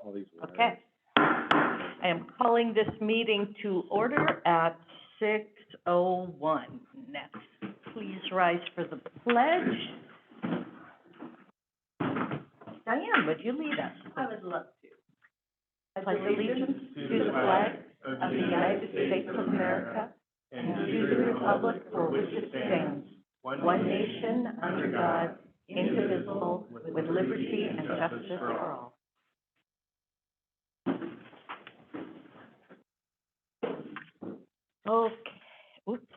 All these words. Okay. I am calling this meeting to order at 6:01. Next, please rise for the pledge. Diane, would you lead us? I would love to. I pledge allegiance to the flag of the United States of America and to the republic for which it stands, one nation under God, indivisible, with liberty and justice for all. Okay. Oops.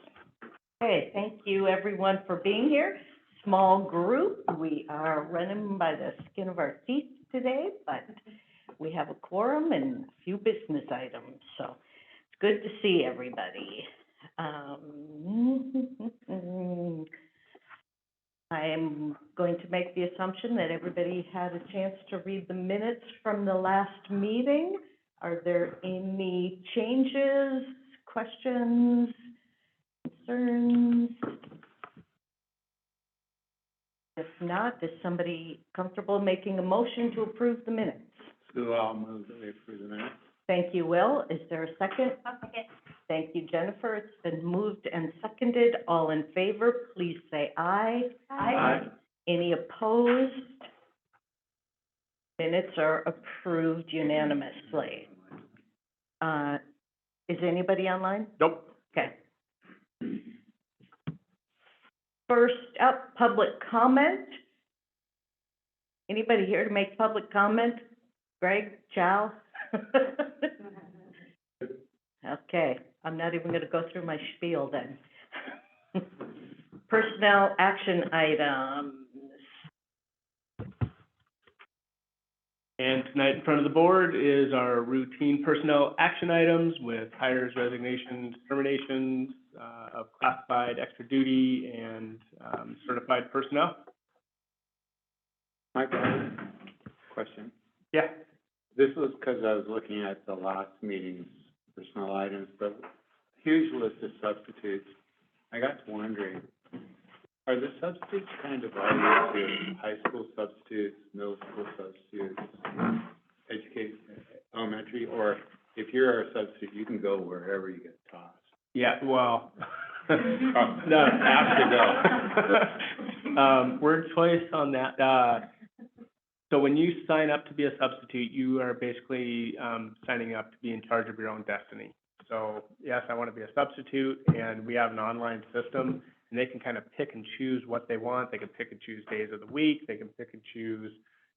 Okay, thank you everyone for being here. Small group. We are running by the skin of our teeth today, but we have a quorum and a few business items, so it's good to see everybody. I'm going to make the assumption that everybody had a chance to read the minutes from the last meeting. Are there any changes, questions, concerns? If not, is somebody comfortable making a motion to approve the minutes? So I'll move that we approve the minutes. Thank you, Will. Is there a second? I'll second. Thank you, Jennifer. It's been moved and seconded. All in favor, please say aye. Aye. Any opposed? Minutes are approved unanimously. Is anybody online? Nope. Okay. First up, public comment. Anybody here to make public comment? Greg, Chow? Okay, I'm not even gonna go through my spiel then. Personnel action items. And tonight in front of the board is our routine personnel action items with hires, resignations, terminations of classified, extra duty, and certified personnel. Mike, I have a question. Yeah. This was because I was looking at the last meeting's personnel items, but huge list of substitutes. I got to wondering, are the substitutes kind of divided into high school substitutes, middle school substitutes, elementary, or if you're a substitute, you can go wherever you get tossed? Yeah, well, No, after go. word choice on that. So when you sign up to be a substitute, you are basically signing up to be in charge of your own destiny. So yes, I want to be a substitute, and we have an online system, and they can kind of pick and choose what they want. They can pick and choose days of the week. They can pick and choose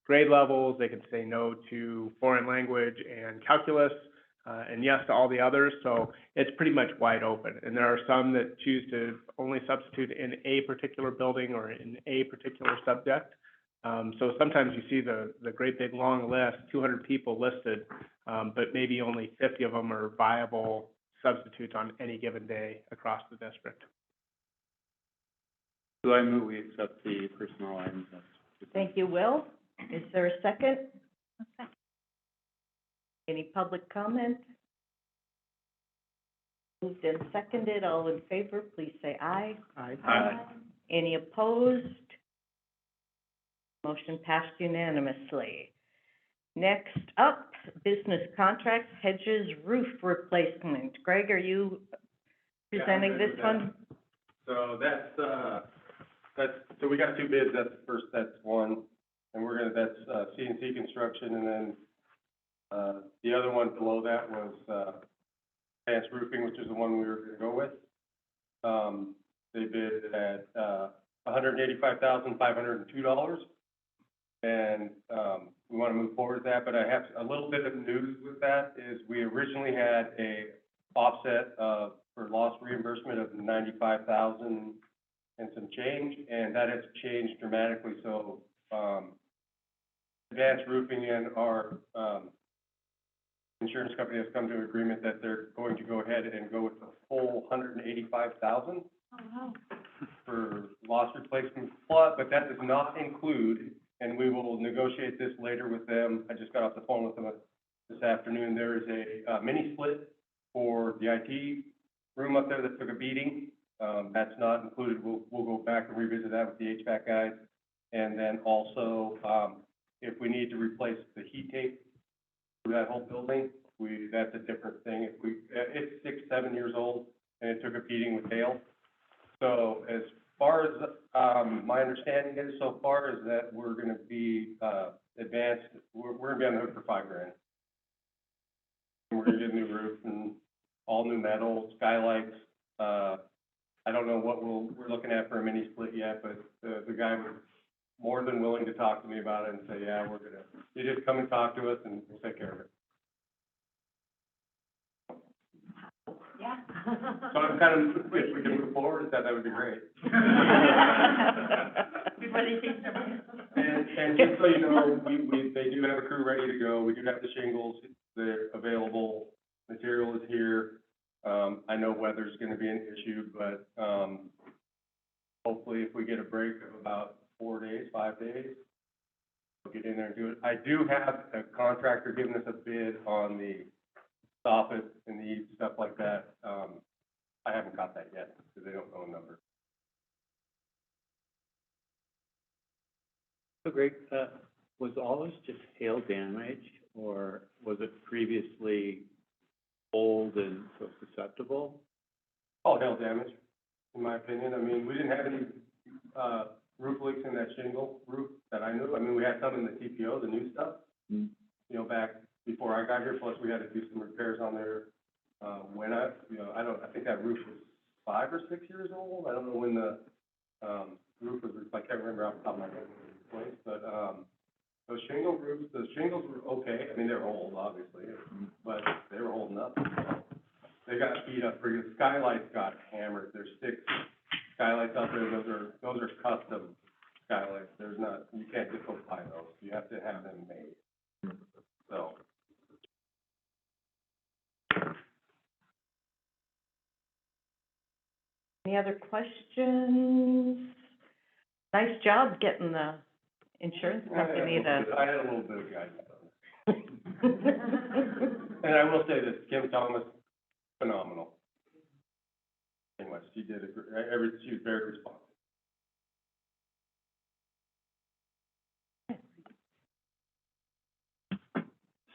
grade levels. They can say no to foreign language and calculus, and yes to all the others. So it's pretty much wide open. And there are some that choose to only substitute in a particular building or in a particular subject. So sometimes you see the great big long list, 200 people listed, but maybe only 50 of them are viable substitutes on any given day across the district. So I move we accept the personnel items. Thank you, Will. Is there a second? Any public comment? Moved and seconded. All in favor, please say aye. Aye. Any opposed? Motion passed unanimously. Next up, business contracts, hedges, roof replacement. Greg, are you presenting this one? So so we got two bids. That's one, and that's CNC Construction, and then the other one below that was Advanced Roofing, which is the one we were going to go with. They bid at $185,502, and we want to move forward with that. But I have a little bit of news with that. Is we originally had a offset for loss reimbursement of $95,000 and some change, and that has changed dramatically. So Advanced Roofing and our insurance company has come to an agreement that they're going to go ahead and go with the full $185,000 for loss replacement. But that does not include, and we will negotiate this later with them. I just got off the phone with them this afternoon. There is a mini split for the IT room up there that took a beating. That's not included. We'll go back and revisit that with the HVAC guys. And then also, if we need to replace the heat tape that whole building, that's a different thing. If it's 6, 7 years old, and it took a beating with hail. So as far as, my understanding is so far is that we're gonna be, advanced, we're gonna be on the hook for $5,000. We're gonna get a new roof and all new metal, skylights. I don't know what we're looking at for a mini split yet, but the guy was more than willing to talk to me about it and say, yeah, you just come and talk to us and we'll take care of it. Yeah. So I'm kind of, if we can move forward, that would be great. What do you think? And just so you know, they do have a crew ready to go. We do have the shingles, they're available, material is here. I know weather's gonna be an issue, but, hopefully if we get a break of about 4 days, 5 days, we'll get in there and do it. I do have a contractor giving us a bid on the soffit and the stuff like that. I haven't got that yet, because they don't know a number. So Greg, was all this just hail damage, or was it previously old and so susceptible? All hail damage, in my opinion. I mean, we didn't have any, roof leaks in that shingle roof that I knew. I mean, we had some in the TPO, the new stuff, you know, back before I got here, plus we had to do some repairs on there. I think that roof was 5 or 6 years old. I don't know when the, roof was, I can't remember off the top of my head when it was replaced, but, those shingle roofs, the shingles were okay. I mean, they're old, obviously, but they were holding up. They got beat up, the skylights got hammered. There's 6 skylights out there. Those are custom skylights. You can't just go buy those. You have to have them made. So. Any other questions? Nice job getting the insurance company to. I had a little bit of guidance on it. And I will say this, Kim Thomas, phenomenal. Anyway, she did she was very responsive.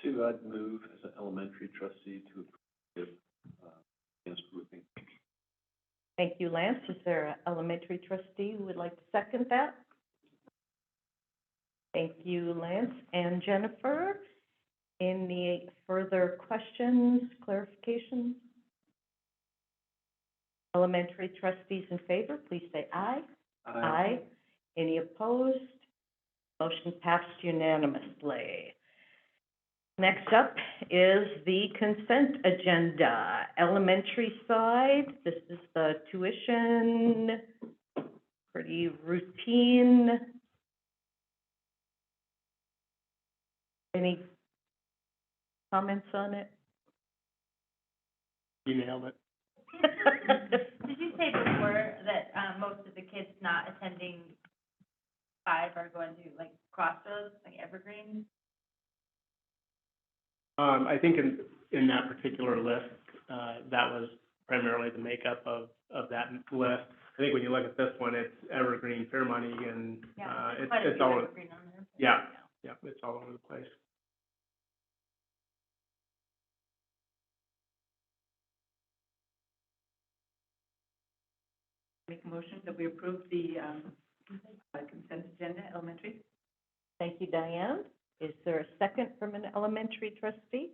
Sue, I'd move as an elementary trustee to approve, against roofing. Thank you, Lance. Is there an elementary trustee who would like to second that? Thank you, Lance and Jennifer. Any further questions, clarifications? Elementary trustees in favor, please say aye. Aye. Any opposed? Motion passed unanimously. Next up is the consent agenda. Elementary side, this is the tuition, pretty routine. Any comments on it? You nailed it. Did you say before that, most of the kids not attending 5 are going to, like, Crossroads, like Evergreen? I think in that particular list, that was primarily the makeup of that list. I think when you look at this one, it's Evergreen, Fairmoney, and, Yeah, it's quite a few all, Evergreen on there. yeah, it's all over the place. Make a motion that we approve the, consent agenda, elementary. Thank you, Diane. Is there a second from an elementary trustee?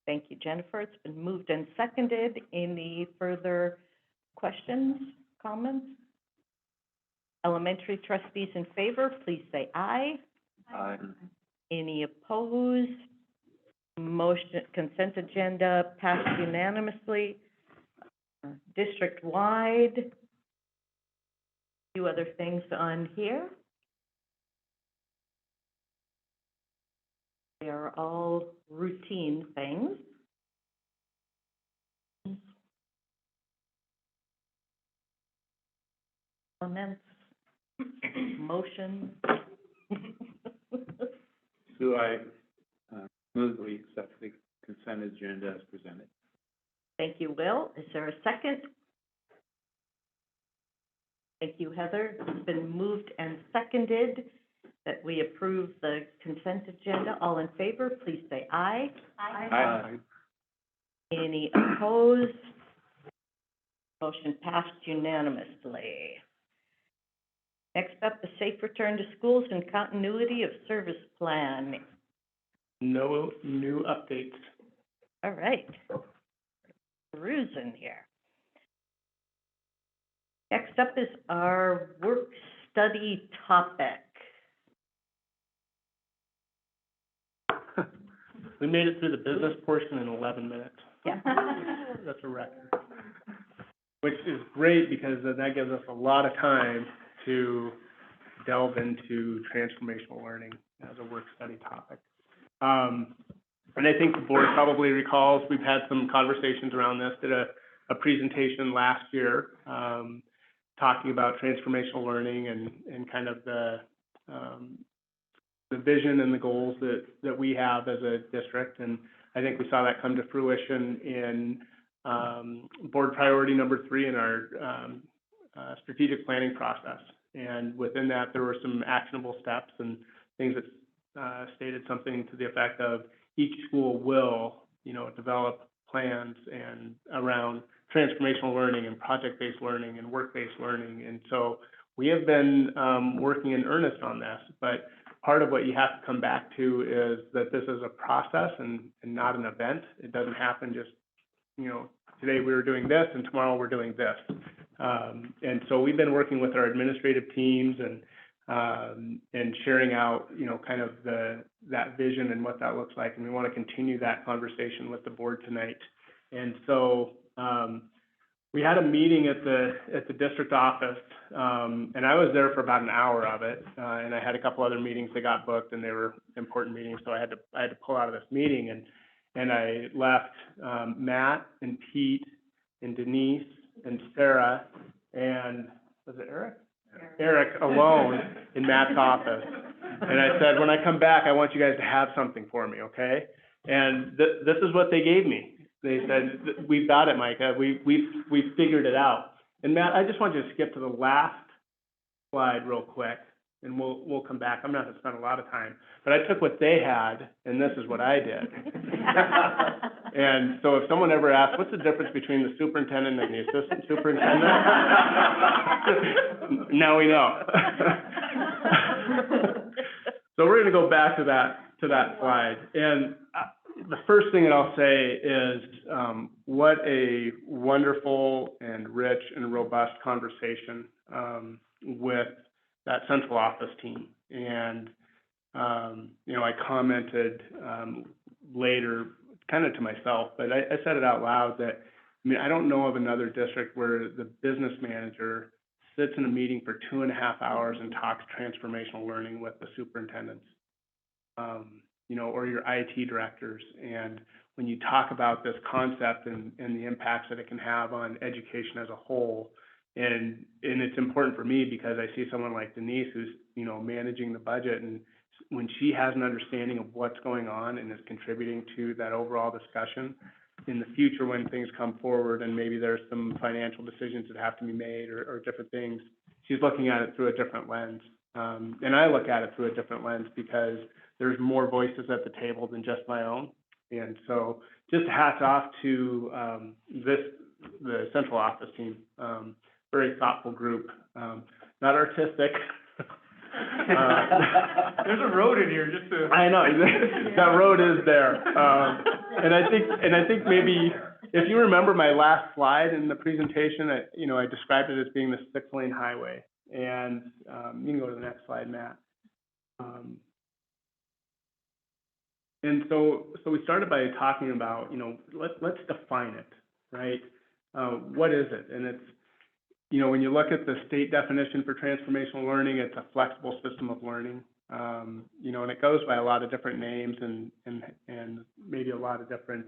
Thank you, Jennifer. It's been moved and seconded. Any further questions, comments? Elementary trustees in favor, please say aye. Aye. Any opposed? Motion, consent agenda passed unanimously. District-wide, few other things on here. They are all routine things. Comments, motion. So I, move that we accept the consent agenda as presented. Thank you, Will. Is there a second? Thank you, Heather. It's been moved and seconded that we approve the consent agenda. All in favor, please say aye. Aye. Any opposed? Motion passed unanimously. Next up, the Safe Return to Schools and Continuity of Service Plan. No new updates. All right. Perusing here. Next up is our work study topic. We made it through the business portion in 11 minutes. Yeah. That's a record. Which is great because then that gives us a lot of time to delve into transformational learning as a work study topic. And I think the board probably recalls, we've had some conversations around this, did a presentation last year, talking about transformational learning and kind of the vision and the goals that we have as a district. And I think we saw that come to fruition in board priority number 3 in our strategic planning process. And within that, there were some actionable steps and things that stated something to the effect of each school will, develop plans and around transformational learning and project-based learning and work-based learning. And so we have been working in earnest on this, but part of what you have to come back to is that this is a process and not an event. It doesn't happen just, today we were doing this and tomorrow we're doing this. And so we've been working with our administrative teams and sharing out, kind of that vision and what that looks like. And we want to continue that conversation with the board tonight. And so we had a meeting at the district office, and I was there for about an hour of it. And I had a couple other meetings that got booked, and they were important meetings, so I had to pull out of this meeting. And I left Matt and Pete and Denise and Sarah and was it Eric? Eric alone in Matt's office. And I said, when I come back, I want you guys to have something for me, okay? And this is what they gave me. They said, we've got it, Micah. We've figured it out. And Matt, I just want you to skip to the last slide real quick, and we'll come back. I'm not going to spend a lot of time. But I took what they had, and this is what I did. And so if someone ever asks, what's the difference between the superintendent and the assistant superintendent? Now we know. So we're going to go back to that slide. And the first thing that I'll say is what a wonderful and rich and robust conversation with that central office team. And, I commented later kind of to myself, but I said it out loud that, I don't know of another district where the business manager sits in a meeting for 2.5 hours and talks transformational learning with the superintendents, or your IT directors. And when you talk about this concept and the impacts that it can have on education as a whole, and it's important for me because I see someone like Denise who's, managing the budget, and when she has an understanding of what's going on and is contributing to that overall discussion, in the future when things come forward and maybe there's some financial decisions that have to be made or different things, she's looking at it through a different lens. And I look at it through a different lens because there's more voices at the table than just my own. And so just hats off to the central office team, very thoughtful group, not artistic. There's a road in here, just to. I know, that road is there. And I think maybe, if you remember my last slide in the presentation, I described it as being the 6-lane highway. And you can go to the next slide, Matt. And so we started by talking about, let's define it, right? What is it? And it's, when you look at the state definition for transformational learning, it's a flexible system of learning. And it goes by a lot of different names and maybe a lot of different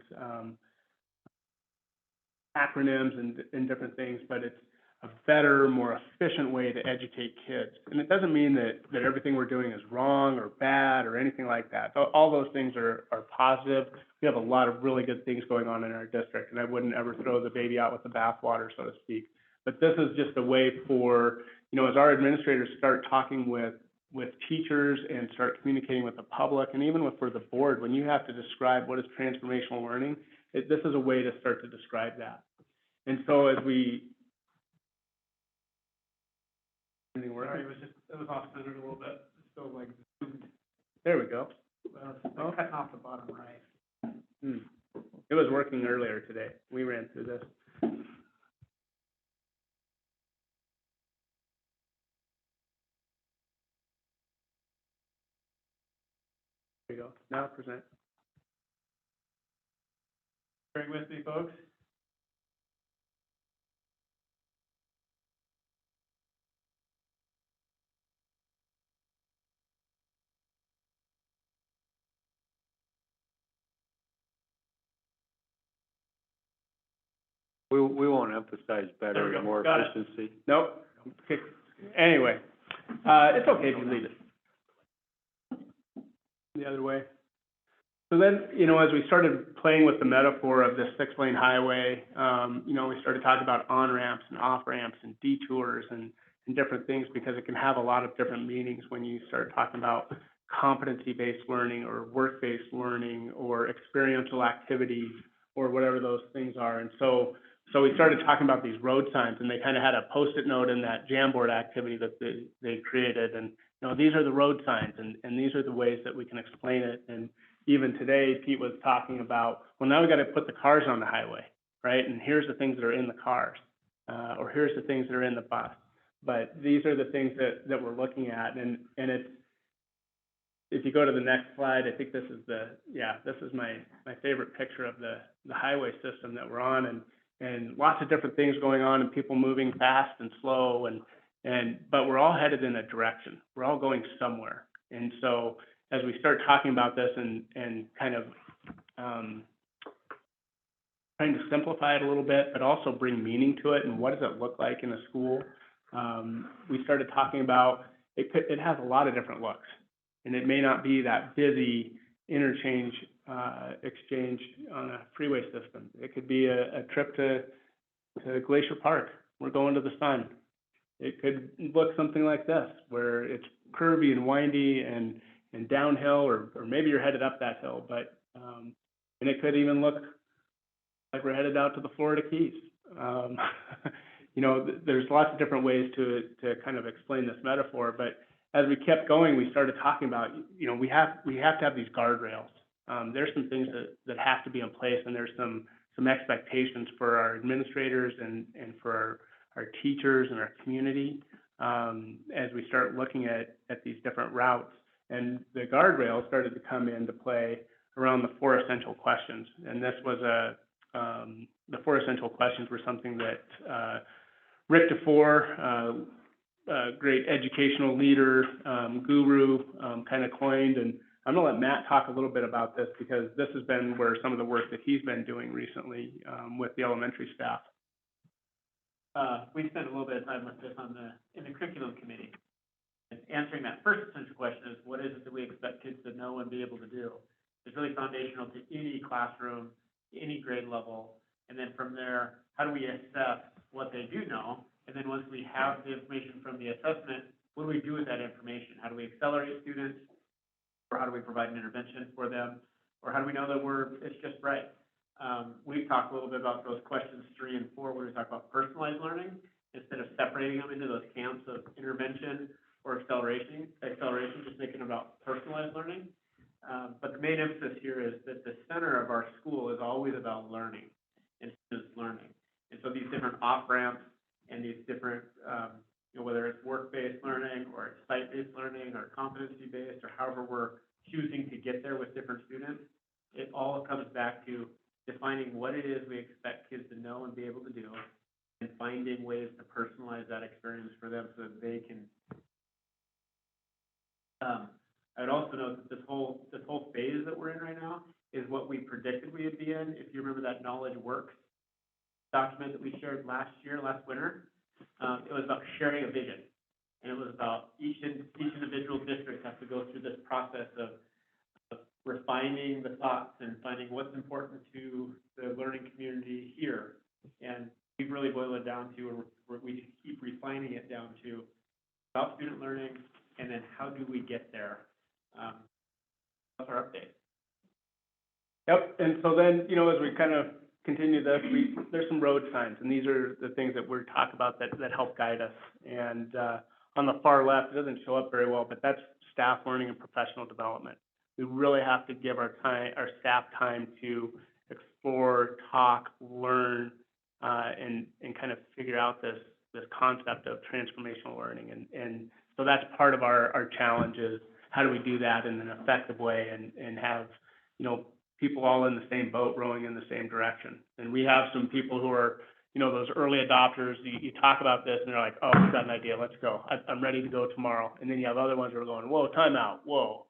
acronyms and different things, but it's a better, more efficient way to educate kids. And it doesn't mean that everything we're doing is wrong or bad or anything like that. All those things are positive. We have a lot of really good things going on in our district, and I wouldn't ever throw the baby out with the bathwater, so to speak. But this is just a way for, as our administrators start talking with with teachers and start communicating with the public, and even with, for the board, when you have to describe what is transformational learning, this is a way to start to describe that. And so as we... Sorry, it was off-centered a little bit, so like, there we go. Cutting off the bottom right. It was working earlier today. We ran through this. There you go. Now present. Bearing with me, folks? We won't emphasize There we better go. and more Got it. efficiency. Nope. Okay. Anyway, it's okay if you leave it. The other way. So then, you know, as we started playing with the metaphor of this 6-lane highway, you know, we started talking about on-ramps and off-ramps and detours and different things, because it can have a lot of different meanings when you start talking about competency-based learning or work-based learning or experiential activities or whatever those things are. And so we started talking about these road signs, and they kind of had a Post-it note in that Jamboard activity that they created. And, you know, these are the road signs, and these are the ways that we can explain it. And even today, Pete was talking about, well, now we got to put the cars on the highway, right? And here's the things that are in the cars, or here's the things that are in the bus. But these are the things that we're looking at. And it's, if you go to the next slide, I think this is this is my favorite picture of the highway system that we're on, and lots of different things going on, and people moving fast and slow, but we're all headed in a direction. We're all going somewhere. And so as we start talking about this and kind of trying to simplify it a little bit, but also bring meaning to it, and what does it look like in a school, we started talking about it has a lot of different looks. And it may not be that busy interchange exchange on a freeway system. It could be a trip to Glacier Park. We're going to the sun. It could look something like this, where it's curvy and windy and downhill, or maybe you're headed up that hill. But and it could even look like we're headed out to the Florida Keys. You know, there's lots of different ways to kind of explain this metaphor, but as we kept going, we started talking about, you know, we have to have these guardrails. There's some things that have to be in place, and there's some expectations for our administrators and for our teachers and our community as we start looking at these different routes. And the guardrails started to come into play around the 4 essential questions. And this was the 4 essential questions were something that Rick DeFore, great educational leader, guru, kind of coined. And I'm gonna let Matt talk a little bit about this, because this has been where some of the work that he's been doing recently with the elementary staff. We spent a little bit of time with this in the curriculum committee. And answering that first essential question is, what is it that we expect kids to know and be able to do? It's really foundational to any classroom, any grade level. And then from there, how do we assess what they do know? And then once we have the information from the assessment, what do we do with that information? How do we accelerate students? Or how do we provide an intervention for them? Or how do we know that it's just right? We've talked a little bit about those questions 3 and 4, where we talk about personalized learning, instead of separating them into those camps of intervention or acceleration, just making it about personalized learning. But the main emphasis here is that the center of our school is always about learning and students learning. And so these different off-ramps and these different, you know, whether it's work-based learning or it's site-based learning or competency-based, or however we're choosing to get there with different students, it all comes back to defining what it is we expect kids to know and be able to do, and finding ways to personalize that experience for them so that they can. I would also note that this whole phase that we're in right now is what we predicted we would be in. If you remember that Knowledge Works document that we shared last winter, it was about sharing a vision. And it was about each individual district has to go through this process of refining the thoughts and finding what's important to the learning community here. And we've really boiled it down to, we keep refining it down to about student learning, and then how do we get there? That's our update. Yep, and so then, you know, as we kind of continue this, there's some road signs, and these are the things that we're talking about that help guide us. And, on the far left, it doesn't show up very well, but that's staff learning and professional development. We really have to give our staff time to explore, talk, learn, and kind of figure out this concept of transformational learning. And so that's part of our challenge is how do we do that in an effective way and have, you know, people all in the same boat rowing in the same direction. And we have some people who are, you know, those early adopters, you talk about this and they're like, oh, I've got an idea, let's go. I'm ready to go tomorrow. And then you have other ones who are going, whoa, time out, whoa.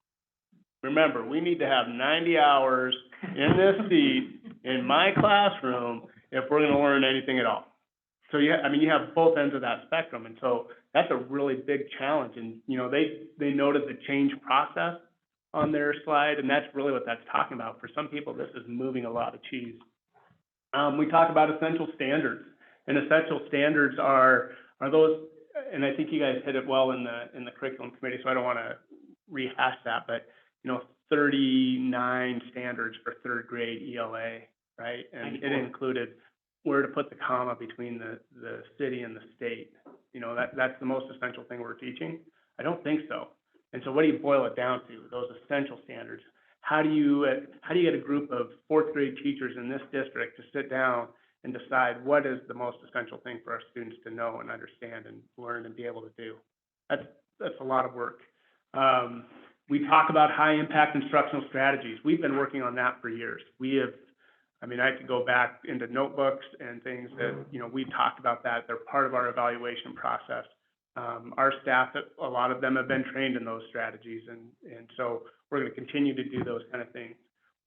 Remember, we need to have 90 hours in this seat in my classroom if we're gonna learn anything at all. So you have both ends of that spectrum. And so that's a really big challenge. And, you know, they noted the change process on their slide, and that's really what that's talking about. For some people, this is moving a lot of cheese. We talk about essential standards, and essential standards are those, and I think you guys hit it well in the curriculum committee, so I don't want to rehash that, but, you know, 39 standards for third grade ELA, right? And it included where to put the comma between the city and the state. You know, that's the most essential thing we're teaching? I don't think so. And so what do you boil it down to? Those essential standards. How do you get a group of fourth grade teachers in this district to sit down and decide what is the most essential thing for our students to know and understand and learn and be able to do? That's a lot of work. We talk about high impact instructional strategies. We've been working on that for years. I could go back into notebooks and things that, you know, we've talked about that. They're part of our evaluation process. Our staff, a lot of them have been trained in those strategies, and so we're going to continue to do those kind of things.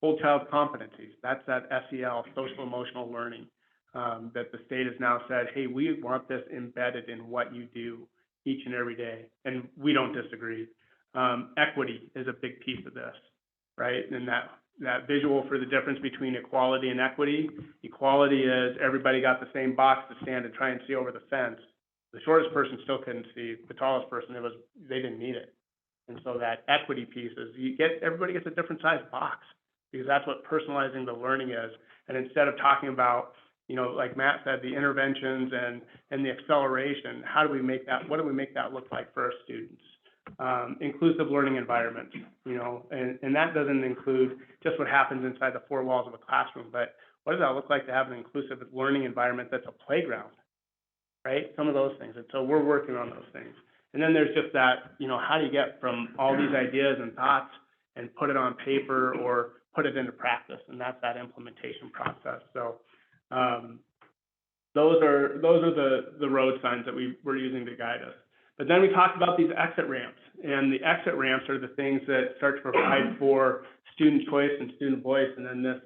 Whole child competencies, that's that SEL, social emotional learning, that the state has now said, hey, we want this embedded in what you do each and every day, and we don't disagree. Equity is a big piece of this, right? And that visual for the difference between equality and equity. Equality is everybody got the same box to stand and try and see over the fence. The shortest person still couldn't see. The tallest person, they didn't need it. And so that equity piece is everybody gets a different size box, because that's what personalizing the learning is. And instead of talking about, you know, like Matt said, the interventions and the acceleration, what do we make that look like for our students? Inclusive learning environments, you know, and that doesn't include just what happens inside the four walls of a classroom, but what does that look like to have an inclusive learning environment that's a playground, right? Some of those things. And so we're working on those things. And then there's just that, you know, how do you get from all these ideas and thoughts and put it on paper or put it into practice? And that's that implementation process. So those are the road signs that we're using to guide us. But then we talked about these exit ramps, and the exit ramps are the things that start to provide for student choice and student voice. And then this,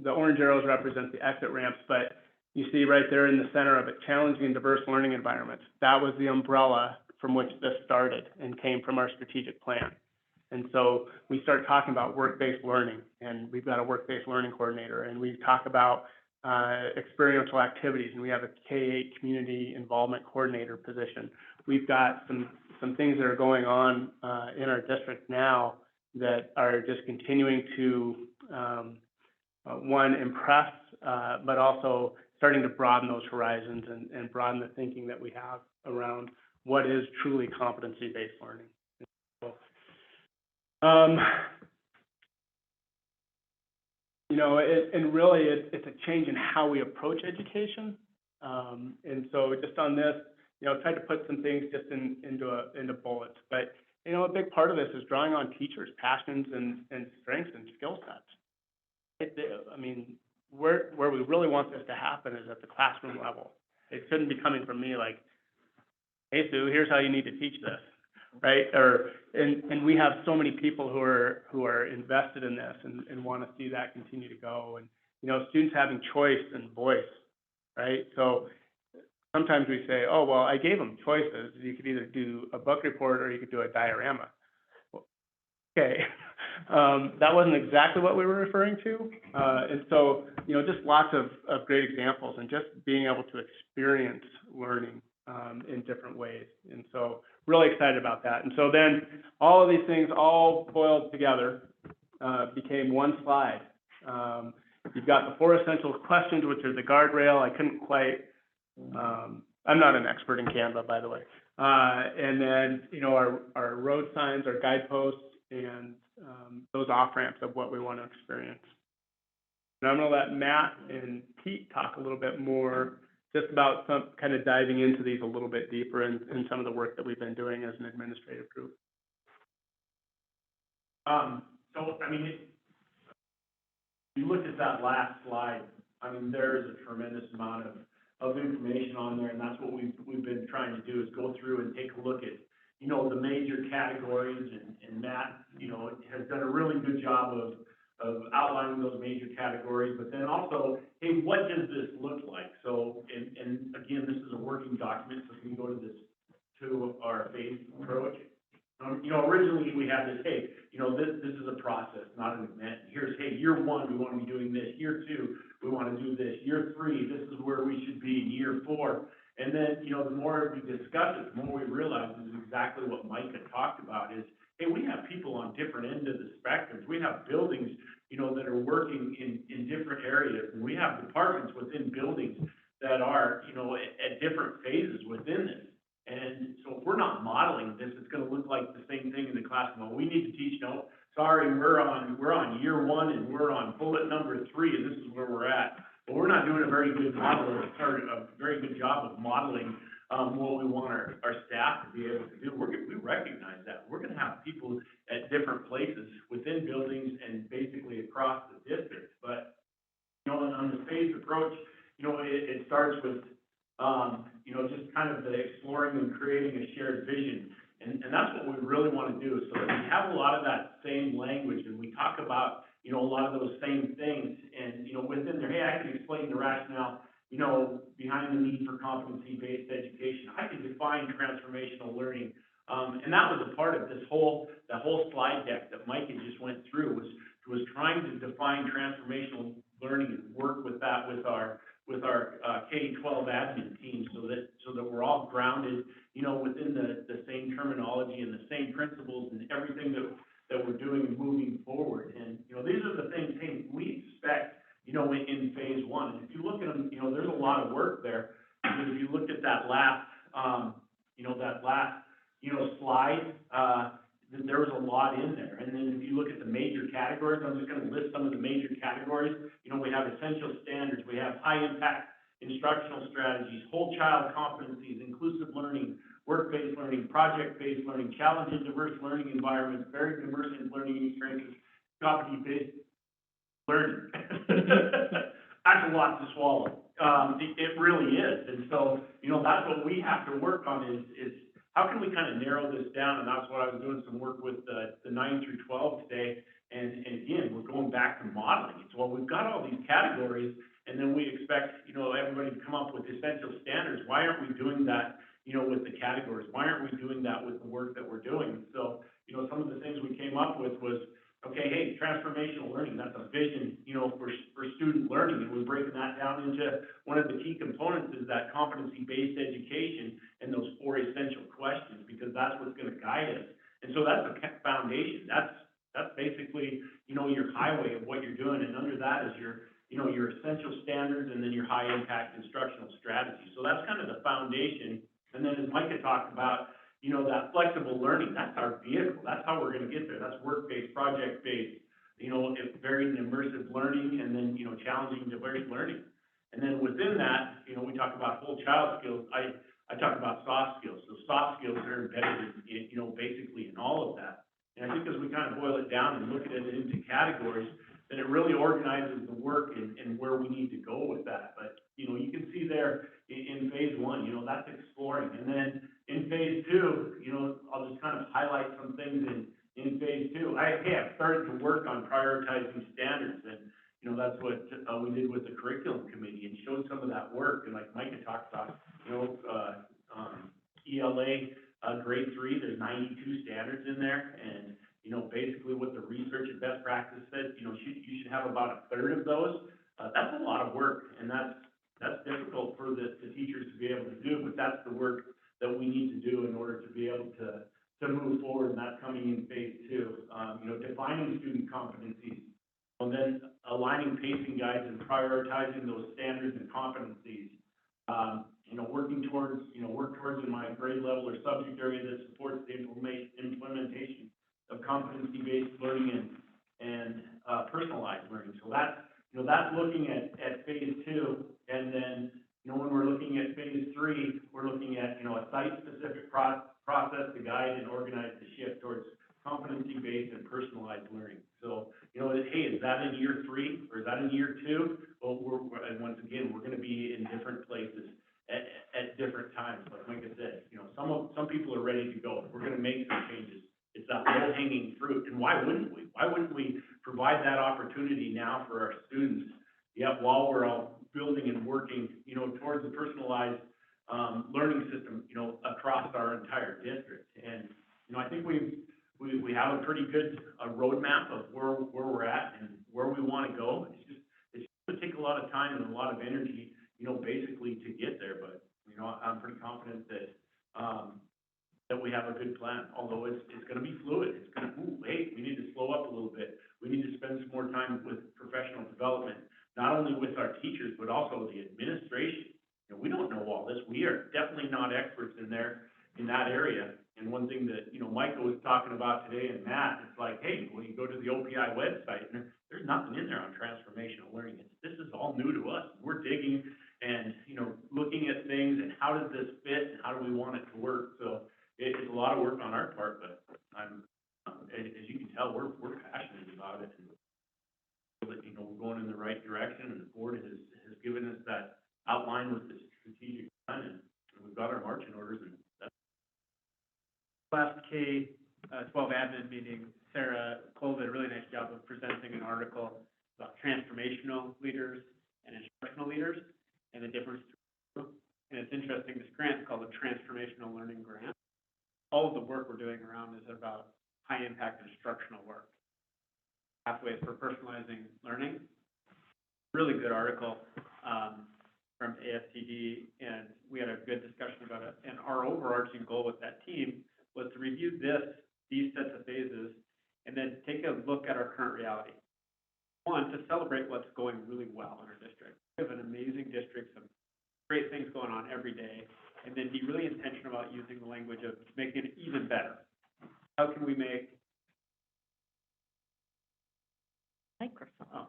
the orange arrows represent the exit ramps, but you see right there in the center of it, challenging and diverse learning environments. That was the umbrella from which this started and came from our strategic plan. And so we start talking about work-based learning, and we've got a work-based learning coordinator, and we talk about experiential activities, and we have a K-8 community involvement coordinator position. We've got some things that are going on in our district now that are just continuing to, one, impress, but also starting to broaden those horizons and broaden the thinking that we have around what is truly competency-based learning. You know, and really it's a change in how we approach education. And so just on this, you know, tried to put some things just into bullets. But, you know, a big part of this is drawing on teachers' passions and strengths and skill sets. Where we really want this to happen is at the classroom level. It shouldn't be coming from me like, hey, Sue, here's how you need to teach this, right? And we have so many people who are invested in this and want to see that continue to go. And, you know, students having choice and voice, right? So sometimes we say, oh, well, I gave them choices. You could either do a book report or you could do a diorama. Well, okay. That wasn't exactly what we were referring to. And so, you know, just lots of great examples and just being able to experience learning in different ways. And so, really excited about that. And so then, all of these things all boiled together, became one slide. You've got the 4 essential questions, which are the guardrail. I couldn't quite, I'm not an expert in Canva, by the way. And then, our road signs, our guideposts, and those off-ramps of what we want to experience. And I'm going to let Matt and Pete talk a little bit more just about some kind of diving into these a little bit deeper in some of the work that we've been doing as an administrative group. So, I mean, if you look at that last slide, I mean, there is a tremendous amount of information on there, and that's what we've been trying to do, is go through and take a look at, the major categories, and Matt, has done a really good job of outlining those major categories, but then also, hey, what does this look like? So, and again, this is a working document, so we can go to our phased approach. Originally we had this, hey, this is a process, not an event. Here's, hey, year 1, we want to be doing this. Year 2, we want to do this. Year 3, this is where we should be. Year 4, and then, the more we discuss it, the more we realize is exactly what Mike had talked about is, hey, we have people on different ends of the spectrum. We have buildings, that are working in different areas, and we have departments within buildings that are, at different phases within this. And so if we're not modeling this, it's going to look like the same thing in the classroom. Well, we need to teach, no, sorry, we're on year 1 and we're on bullet number 3 and this is where we're at. But we're not doing a very good a very good job of modeling what we want our staff to be able to do. We recognize that. We're going to have people at different places within buildings and basically across the district. But, on the phased approach, it starts with, just kind of the exploring and creating a shared vision. And that's what we really want to do. So we have a lot of that same language, and we talk about, a lot of those same things. And, within there, hey, I can explain the rationale, behind the need for competency-based education. I can define transformational learning. And that was a part of the whole slide deck that Mike had just went through, was trying to define transformational learning and work with that with our K-12 admin team so that we're all grounded, within the same terminology and the same principles and everything that we're doing and moving forward. And, these are the things, hey, we expect, in phase 1. And if you look at them, there's a lot of work there. Because if you looked at that last, slide, then there was a lot in there. And then if you look at the major categories, I'm just going to list some of the major categories. We have essential standards, we have high impact instructional strategies, whole child competencies, inclusive learning, work-based learning, project-based learning, challenge and diverse learning environments, varied and immersive learning experiences, competency-based learning. That's a lot to swallow. It really is. And so, that's what we have to work on is how can we kind of narrow this down? And that's what I was doing some work with the 9 through 12 today. And again, we're going back to modeling it. So we've got all these categories, and then we expect, everybody to come up with essential standards. Why aren't we doing that, with the categories? Why aren't we doing that with the work that we're doing? So, some of the things we came up with was, okay, hey, transformational learning, that's a vision, for student learning. And we're breaking that down into one of the key components is that competency-based education and those 4 essential questions, because that's what's going to guide us. And so that's the foundation. That's basically, your highway of what you're doing. And under that is your essential standards and then your high impact instructional strategy. So that's kind of the foundation. And then as Mike had talked about, that flexible learning, that's our vehicle. That's how we're going to get there. That's work-based, project-based, varied and immersive learning, and then, challenging diverse learning. And then within that, we talk about whole child skills. I talk about soft skills. So soft skills are embedded in, basically in all of that. And I think as we kind of boil it down and look at it into categories, then it really organizes the work and where we need to go with that. But, you can see there in phase 1, that's exploring. And then in phase 2, I'll just kind of highlight some things in phase 2. I've started to work on prioritizing standards, and, that's what we did with the curriculum committee and showed some of that work. And like Mike had talked about, ELA grade 3, there's 92 standards in there. And, basically what the research and best practice said, you should have about a third of those. That's a lot of work, and that's difficult for the teachers to be able to do, but that's the work that we need to do in order to be able to move forward, and that's coming in phase two. Defining student competencies, and then aligning pacing guides and prioritizing those standards and competencies. Working towards, work towards in my grade level or subject area that supports the implementation of competency-based learning and personalized learning. So that's looking at phase two, and then, when we're looking at phase three, we're looking at, a site-specific process to guide and organize the shift towards competency-based and personalized learning. So, hey, is that in year 3 or is that in year 2? Well, and once again, we're gonna be in different places at different times. But like I said, some people are ready to go. We're gonna make some changes. It's that low-hanging fruit, and why wouldn't we? Why wouldn't we provide that opportunity now for our students, yet while we're all building and working, towards the personalized learning system, across our entire district. And, I think we have a pretty good roadmap of where we're at and where we want to go. It's going to take a lot of time and a lot of energy, basically to get there. But, I'm pretty confident that we have a good plan, although it's going to be fluid. It's going to move. Hey, we need to slow up a little bit. We need to spend some more time with professional development, not only with our teachers, but also the administration. We don't know all this. We are definitely not experts in that area. And one thing that, Michael was talking about today, and Matt, it's like, hey, when you go to the OPI website, and there's nothing in there on transformational learning. This is all new to us. We're digging and, looking at things and how does this fit and how do we want it to work. So it's a lot of work on our part, but as you can tell, we're passionate about it. And that, we're going in the right direction, and the board has given us that outline with the strategic plan, and we've got our marching orders, and that's Last K-12 admin meeting, Sarah Cole did a really nice job of presenting an article about transformational leaders and instructional leaders and the difference between them. And it's interesting, this grant is called the Transformational Learning Grant. All of the work we're doing around is about high impact instructional work. Pathways for personalizing learning. Really good article from ASTD, and we had a good discussion about it. And our overarching goal with that team was to review these sets of phases, and then take a look at our current reality. One, to celebrate what's going really well in our district. We have an amazing district, some great things going on every day, and then be really intentional about using the language of making it even better. How can we make Microphone.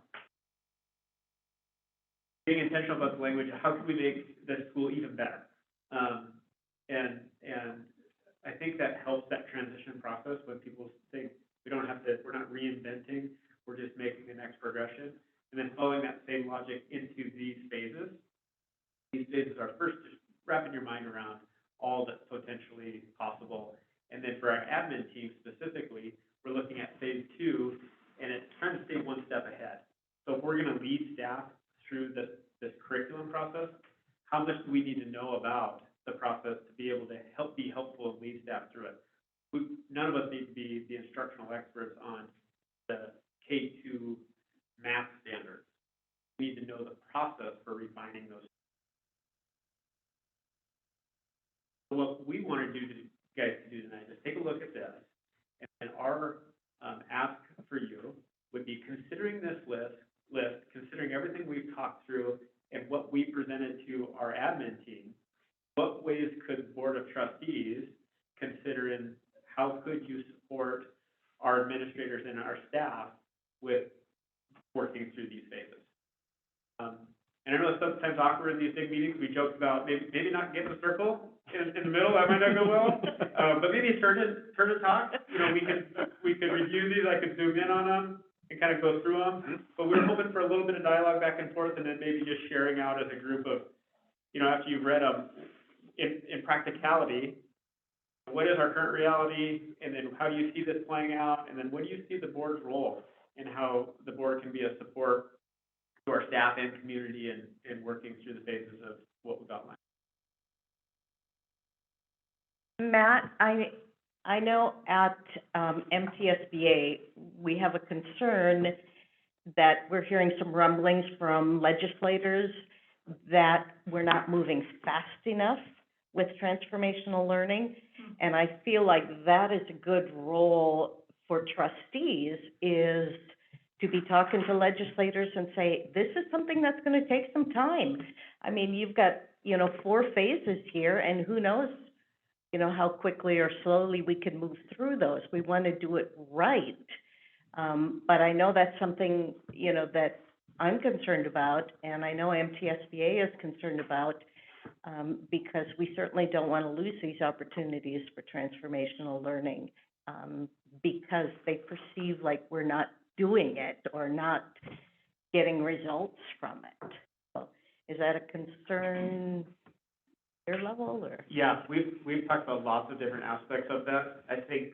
being intentional about the language, how can we make the school even better? And I think that helps that transition process when people think we're not reinventing, we're just making the next progression. And then following that same logic into these phases. These phases are first just wrapping your mind around all that's potentially possible. And then for our admin team specifically, we're looking at phase 2, and it's trying to stay one step ahead. So if we're going to lead staff through this curriculum process, how much do we need to know about the process to be able to be helpful and lead staff through it? None of us need to be the instructional experts on the K-2 math standards. We need to know the process for refining those. So what we want to do guys to do tonight is take a look at this, and our ask for you would be considering this list, considering everything we've talked through and what we presented to our admin team. What ways could Board of Trustees consider, and how could you support our administrators and our staff with working through these phases? And I know it's sometimes awkward in these big meetings. We joked about maybe not getting a circle in the middle. That might not go well. But maybe turn and talk. We could review these. I could zoom in on them and kind of go through them. But we were hoping for a little bit of dialogue back and forth, and then maybe just sharing out as a group of, after you've read them, in practicality, what is our current reality, and then how do you see this playing out, and then what do you see the board's role, and how the board can be a support to our staff and community in working through the phases of what we've outlined. Matt, I know at MTSBA, we have a concern that we're hearing some rumblings from legislators that we're not moving fast enough with transformational learning. And I feel like that is a good role for trustees, is to be talking to legislators and say, this is something that's gonna take some time. I mean, you've got, 4 phases here, and who knows, how quickly or slowly we can move through those. We wanna do it right. But I know that's something, that I'm concerned about, and I know MTSBA is concerned about, because we certainly don't want to lose these opportunities for transformational learning, because they perceive like we're not doing it or not getting results from it. So, is that a concern at your level, or? Yeah, we've talked about lots of different aspects of that. I think,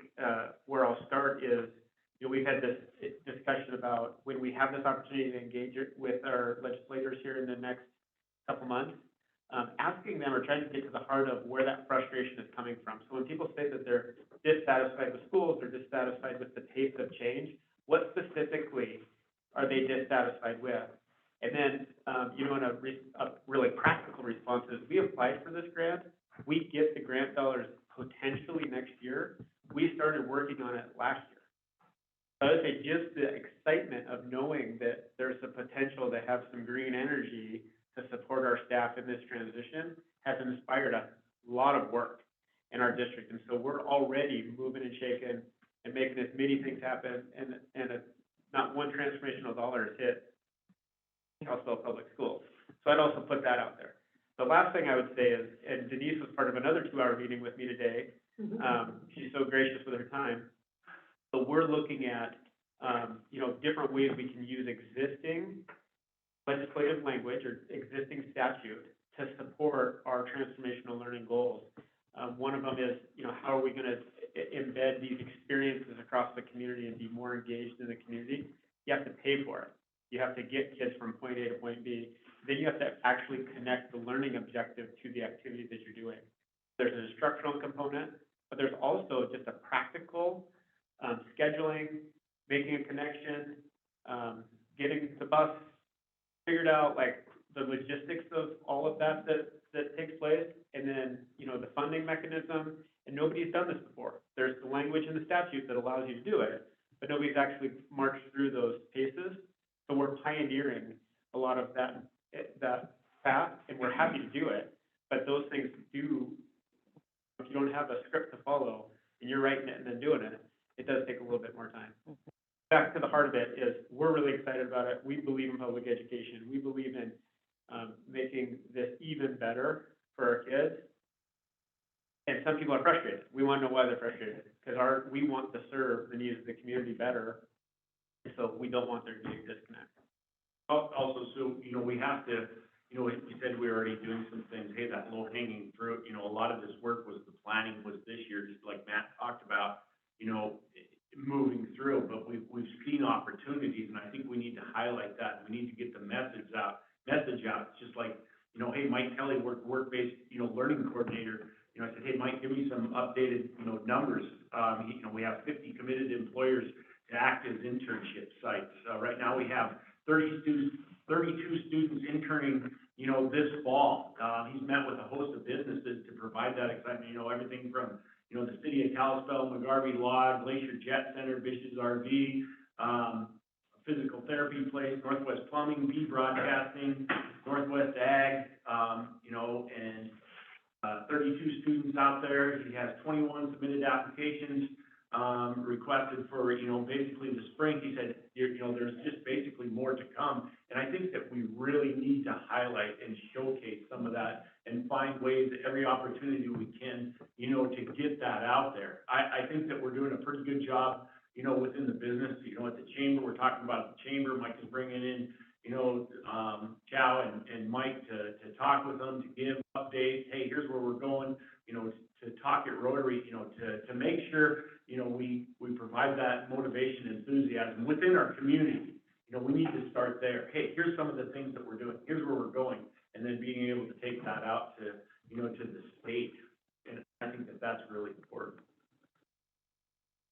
where I'll start is, we've had this discussion about when we have this opportunity to engage with our legislators here in the next couple months, asking them or trying to get to the heart of where that frustration is coming from. So when people say that they're dissatisfied with schools, or dissatisfied with the pace of change, what specifically are they dissatisfied with? And then, in a really practical response is, we applied for this grant, we get the grant dollars potentially next year. We started working on it last year. So I would say just the excitement of knowing that there's a potential to have some green energy to support our staff in this transition has inspired a lot of work in our district. And so we're already moving and shaking and making as many things happen, and not one transformational dollar has hit Kalispell Public Schools. So I'd also put that out there. The last thing I would say is, and Denise was part of another 2-hour meeting with me today. She's so gracious with her time. So we're looking at, different ways we can use existing legislative language or existing statute to support our transformational learning goals. One of them is, how are we gonna embed these experiences across the community and be more engaged in the community? You have to pay for it. You have to get kids from point A to point B. Then you have to actually connect the learning objective to the activity that you're doing. There's an instructional component, but there's also just a practical, scheduling, making a connection, getting the bus figured out, like the logistics of all of that takes place, and then, the funding mechanism, and nobody's done this before. There's the language in the statute that allows you to do it, but nobody's actually marched through those paces. So we're pioneering a lot of that path, and we're happy to do it, but those things do, if you don't have a script to follow, and you're writing it and then doing it, it does take a little bit more time. Back to the heart of it is, we're really excited about it. We believe in public education. We believe in making this even better for our kids. And some people are frustrated. We want to know why they're frustrated, because we want to serve the needs of the community better, so we don't want there to be a disconnect. Also, so, we have to, we said we're already doing some things. Hey, that low hanging fruit, a lot of this work was, the planning was this year, just like Matt talked about, moving through, but we've seen opportunities, and I think we need to highlight that. We need to get the message out. It's just like, hey, Mike Kelly, work-based, learning coordinator. I said, hey, Mike, give me some updated, numbers. We have 50 committed employers to act as internship sites. Right now we have 32 students interning, this fall. He's met with a host of businesses to provide that excitement, everything from, the city of Kalispell, McGarvey Lodge, Glacier Jet Center, Bishop's RV, physical therapy place, Northwest Plumbing, B Broadcasting, Northwest Ag, and 32 students out there. He has 21 submitted applications, requested for, basically the spring. He said, there's just basically more to come. And I think that we really need to highlight and showcase some of that and find ways, every opportunity we can, to get that out there. I think that we're doing a pretty good job, within the business. At the chamber, we're talking about the chamber. Mike is bringing in, Chow and Mike to talk with them, to give updates. Hey, here's where we're going, to talk at Rotary, to make sure, we provide that motivation, enthusiasm within our community. We need to start there. Hey, here's some of the things that we're doing. Here's where we're going. And then being able to take that out to, to the state. And I think that that's really important.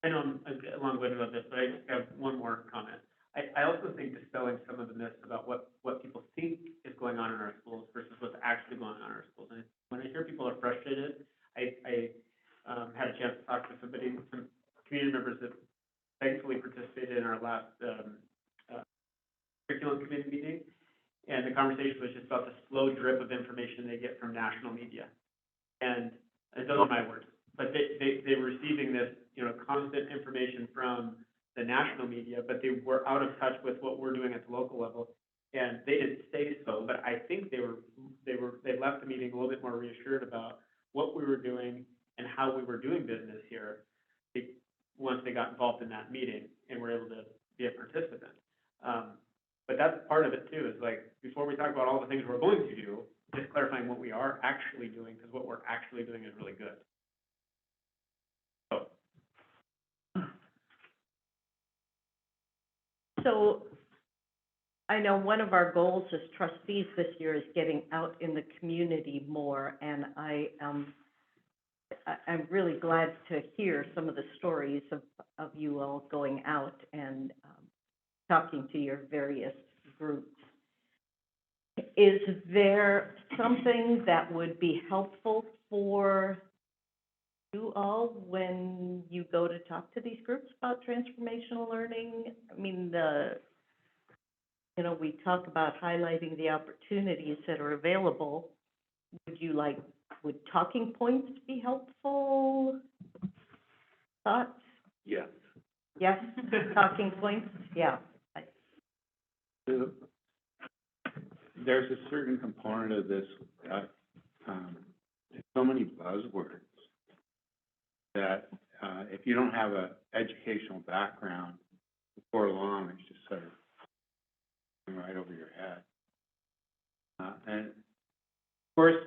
I know I'm a long way about this, but I just have one more comment. I also think dispelling some of the myths about what people think is going on in our schools versus what's actually going on in our schools. And when I hear people are frustrated, Zoom meeting, and the conversation was just about the slow drip of information they get from national media. And those are my words, but they were receiving this, constant information from the national media, but they were out of touch with what we're doing at the local level. And they didn't say so, but I think they left the meeting a little bit more reassured about what we were doing and how we were doing business here, once they got involved in that meeting and were able to be a participant. But that's part of it too, is like, before we talk about all the things we're going to do, just clarifying what we are actually doing, because what we're actually doing is really good. So, I know one of our goals as trustees this year is getting out in the community more, and I'm really glad to hear some of the stories of you all going out and talking to your various groups. Is there something that would be helpful for you all when you go to talk to these groups about transformational learning? I mean, we talk about highlighting the opportunities that are available. Would talking points be helpful? Thoughts? Yes. Yes, talking points, yeah. There's a certain component of this, there's so many buzzwords that, if you don't have an educational background, before long, it's just sort of going right over your head. And of course,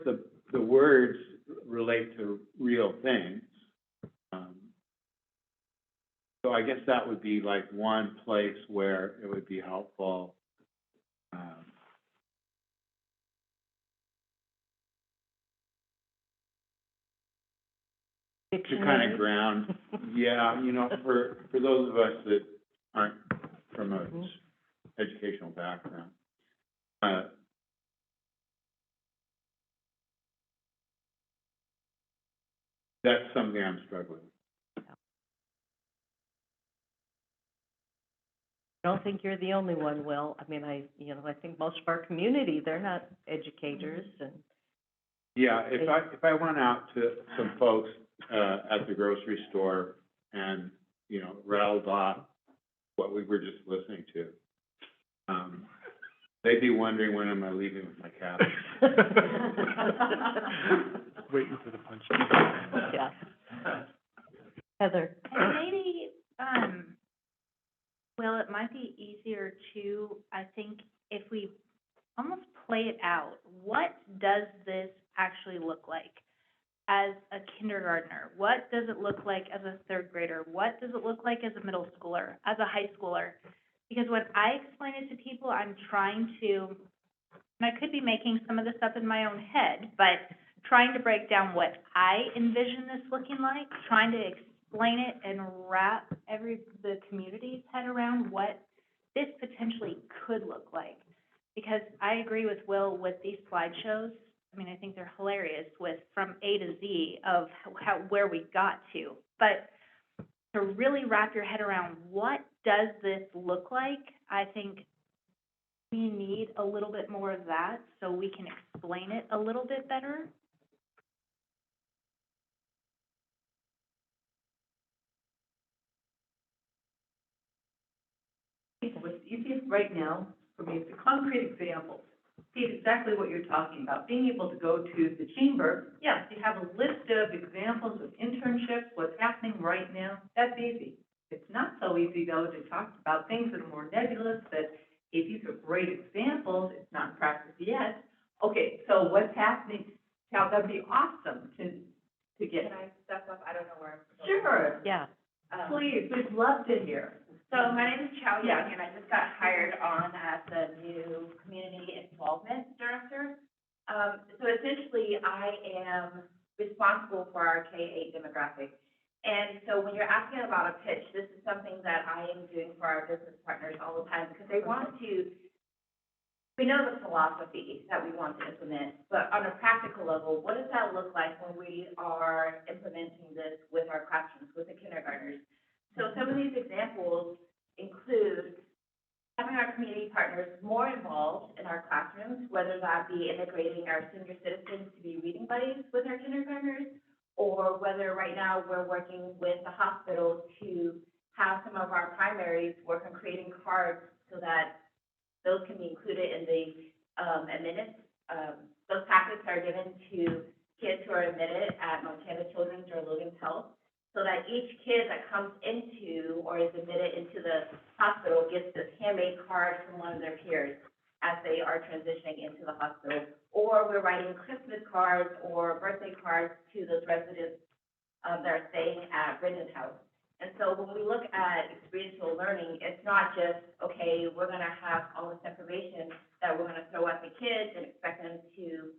the words relate to real things. So I guess that would be like one place where it would be helpful. To kind of ground, yeah, for those of us that aren't from an educational background. That's something I'm struggling with. I don't think you're the only one, Will. I mean, I think most of our community, they're not educators, and Yeah, if I went out to some folks at the grocery store and, rattled off what we were just listening to, they'd be wondering when am I leaving with my cat. Waiting for the punch. yeah. Heather? And maybe, well, it might be easier to, I think, if we almost play it out. What does this actually look like as a kindergartner? What does it look like as a third grader? What does it look like as a middle schooler, as a high schooler? Because when I explain it to people, I'm trying to, and I could be making some of this up in my own head, but trying to break down what I envision this looking like, trying to explain it and wrap the community's head around what this potentially could look like. Because I agree with Will with these slideshows. I mean, I think they're hilarious with from A to Z of where we got to. But to really wrap your head around what does this look like, I think we need a little bit more of that so we can explain it a little bit better. What's easiest right now for me is the concrete examples. See exactly what you're talking about. Being able to go to the chamber, yes, you have a list of examples of internships, what's happening right now. That's easy. It's not so easy, though, to talk about things that are more nebulous, that if these are great examples, it's not in practice yet. Okay, so what's happening? Now, that'd be awesome to get. Can I step up? I don't know where I'm. Sure. Yeah. Please, we'd love to hear. So my name is Chow Young, and I just got hired on as the new community involvement director. So essentially, I am responsible for our K-8 demographic. And so when you're asking about a pitch, this is something that I am doing for our business partners all the time, because they want to, we know the philosophy that we want to implement, but on a practical level, what does that look like when we are implementing this with our classrooms, with the kindergartners? So some of these examples include having our community partners more involved in our classrooms, whether that be integrating our senior citizens to be reading buddies with our kindergartners, or whether right now we're working with the hospitals to have some of our primaries work on creating cards so that those can be included in the admittance. Those packets are given to kids who are admitted at Montana Children's or Logan's Health, so that each kid that comes into or is admitted into the hospital gets this handmade card from one of their peers as they are transitioning into the hospital. Or we're writing Christmas cards or birthday cards to those residents that are staying at Brendan's house. And so when we look at experiential learning, it's not just, okay, we're gonna have all this information that we're gonna throw at the kids and expect them to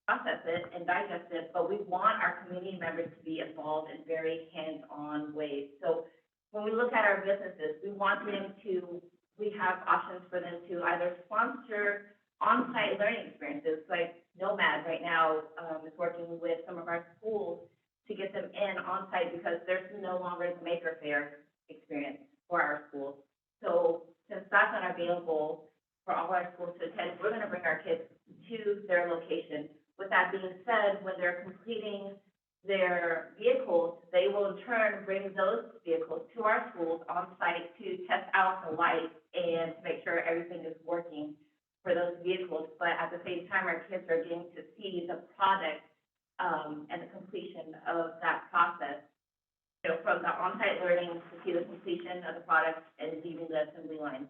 process it and digest it, but we want our community members to be involved in very hands-on ways. So when we look at our businesses, we want them to, we have options for them to either sponsor on-site learning experiences, like Nomad right now is working with some of our schools to get them in on-site because there's no longer the Maker Faire experience for our schools. So since that's not available for all our schools to attend, we're gonna bring our kids to their location. With that being said, when they're completing their vehicles, they will in turn bring those vehicles to our schools on site to test out the lights and to make sure everything is working for those vehicles. But at the same time, our kids are getting to see the product and the completion of that process. You know, from the on-site learning to see the completion of the product and leaving the assembly line.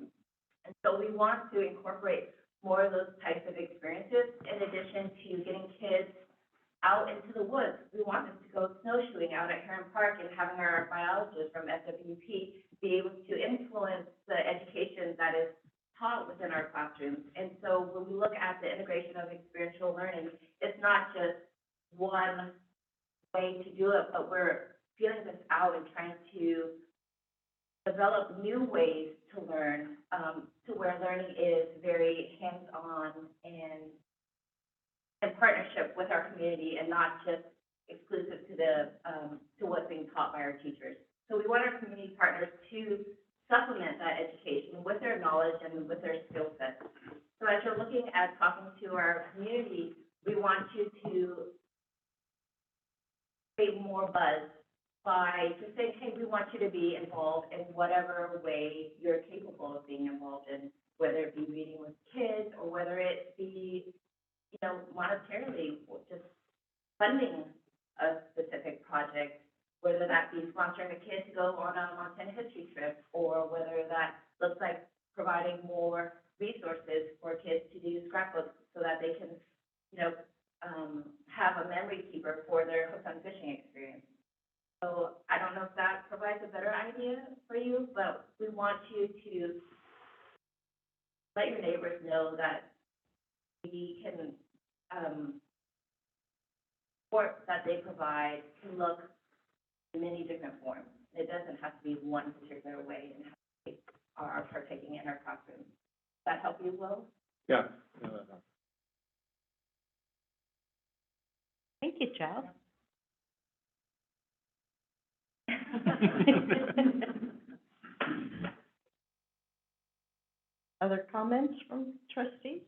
And so we want to incorporate more of those types of experiences in addition to getting kids out into the woods. We want them to go snowshoeing out at Heron Park and having our biologists from SWP be able to influence the education that is taught within our classrooms. And so when we look at the integration of experiential learning, it's not just one way to do it, but we're feeling this out and trying to develop new ways to learn, to where learning is very hands-on and in partnership with our community and not just exclusive to to what's being taught by our teachers. So we want our community partners to supplement that education with their knowledge and with their skill sets. So as you're looking at talking to our community, we want you to create more buzz by just saying, hey, we want you to be involved in whatever way you're capable of being involved in, whether it be reading with kids or whether it be, you know, monetarily, just funding a specific project, whether that be sponsoring a kid to go on a Montana history trip, or whether that looks like providing more resources for kids to do scrapbooks so that they can, you know, have a memory keeper for their hook on fishing experience. So I don't know if that provides a better idea for you, but we want you to let your neighbors know that we can, support that they provide can look in many different forms. It doesn't have to be one particular way in how they are partaking in our classroom. Does that help you, Will? Yeah. Thank you, Giles. Other comments from trustees?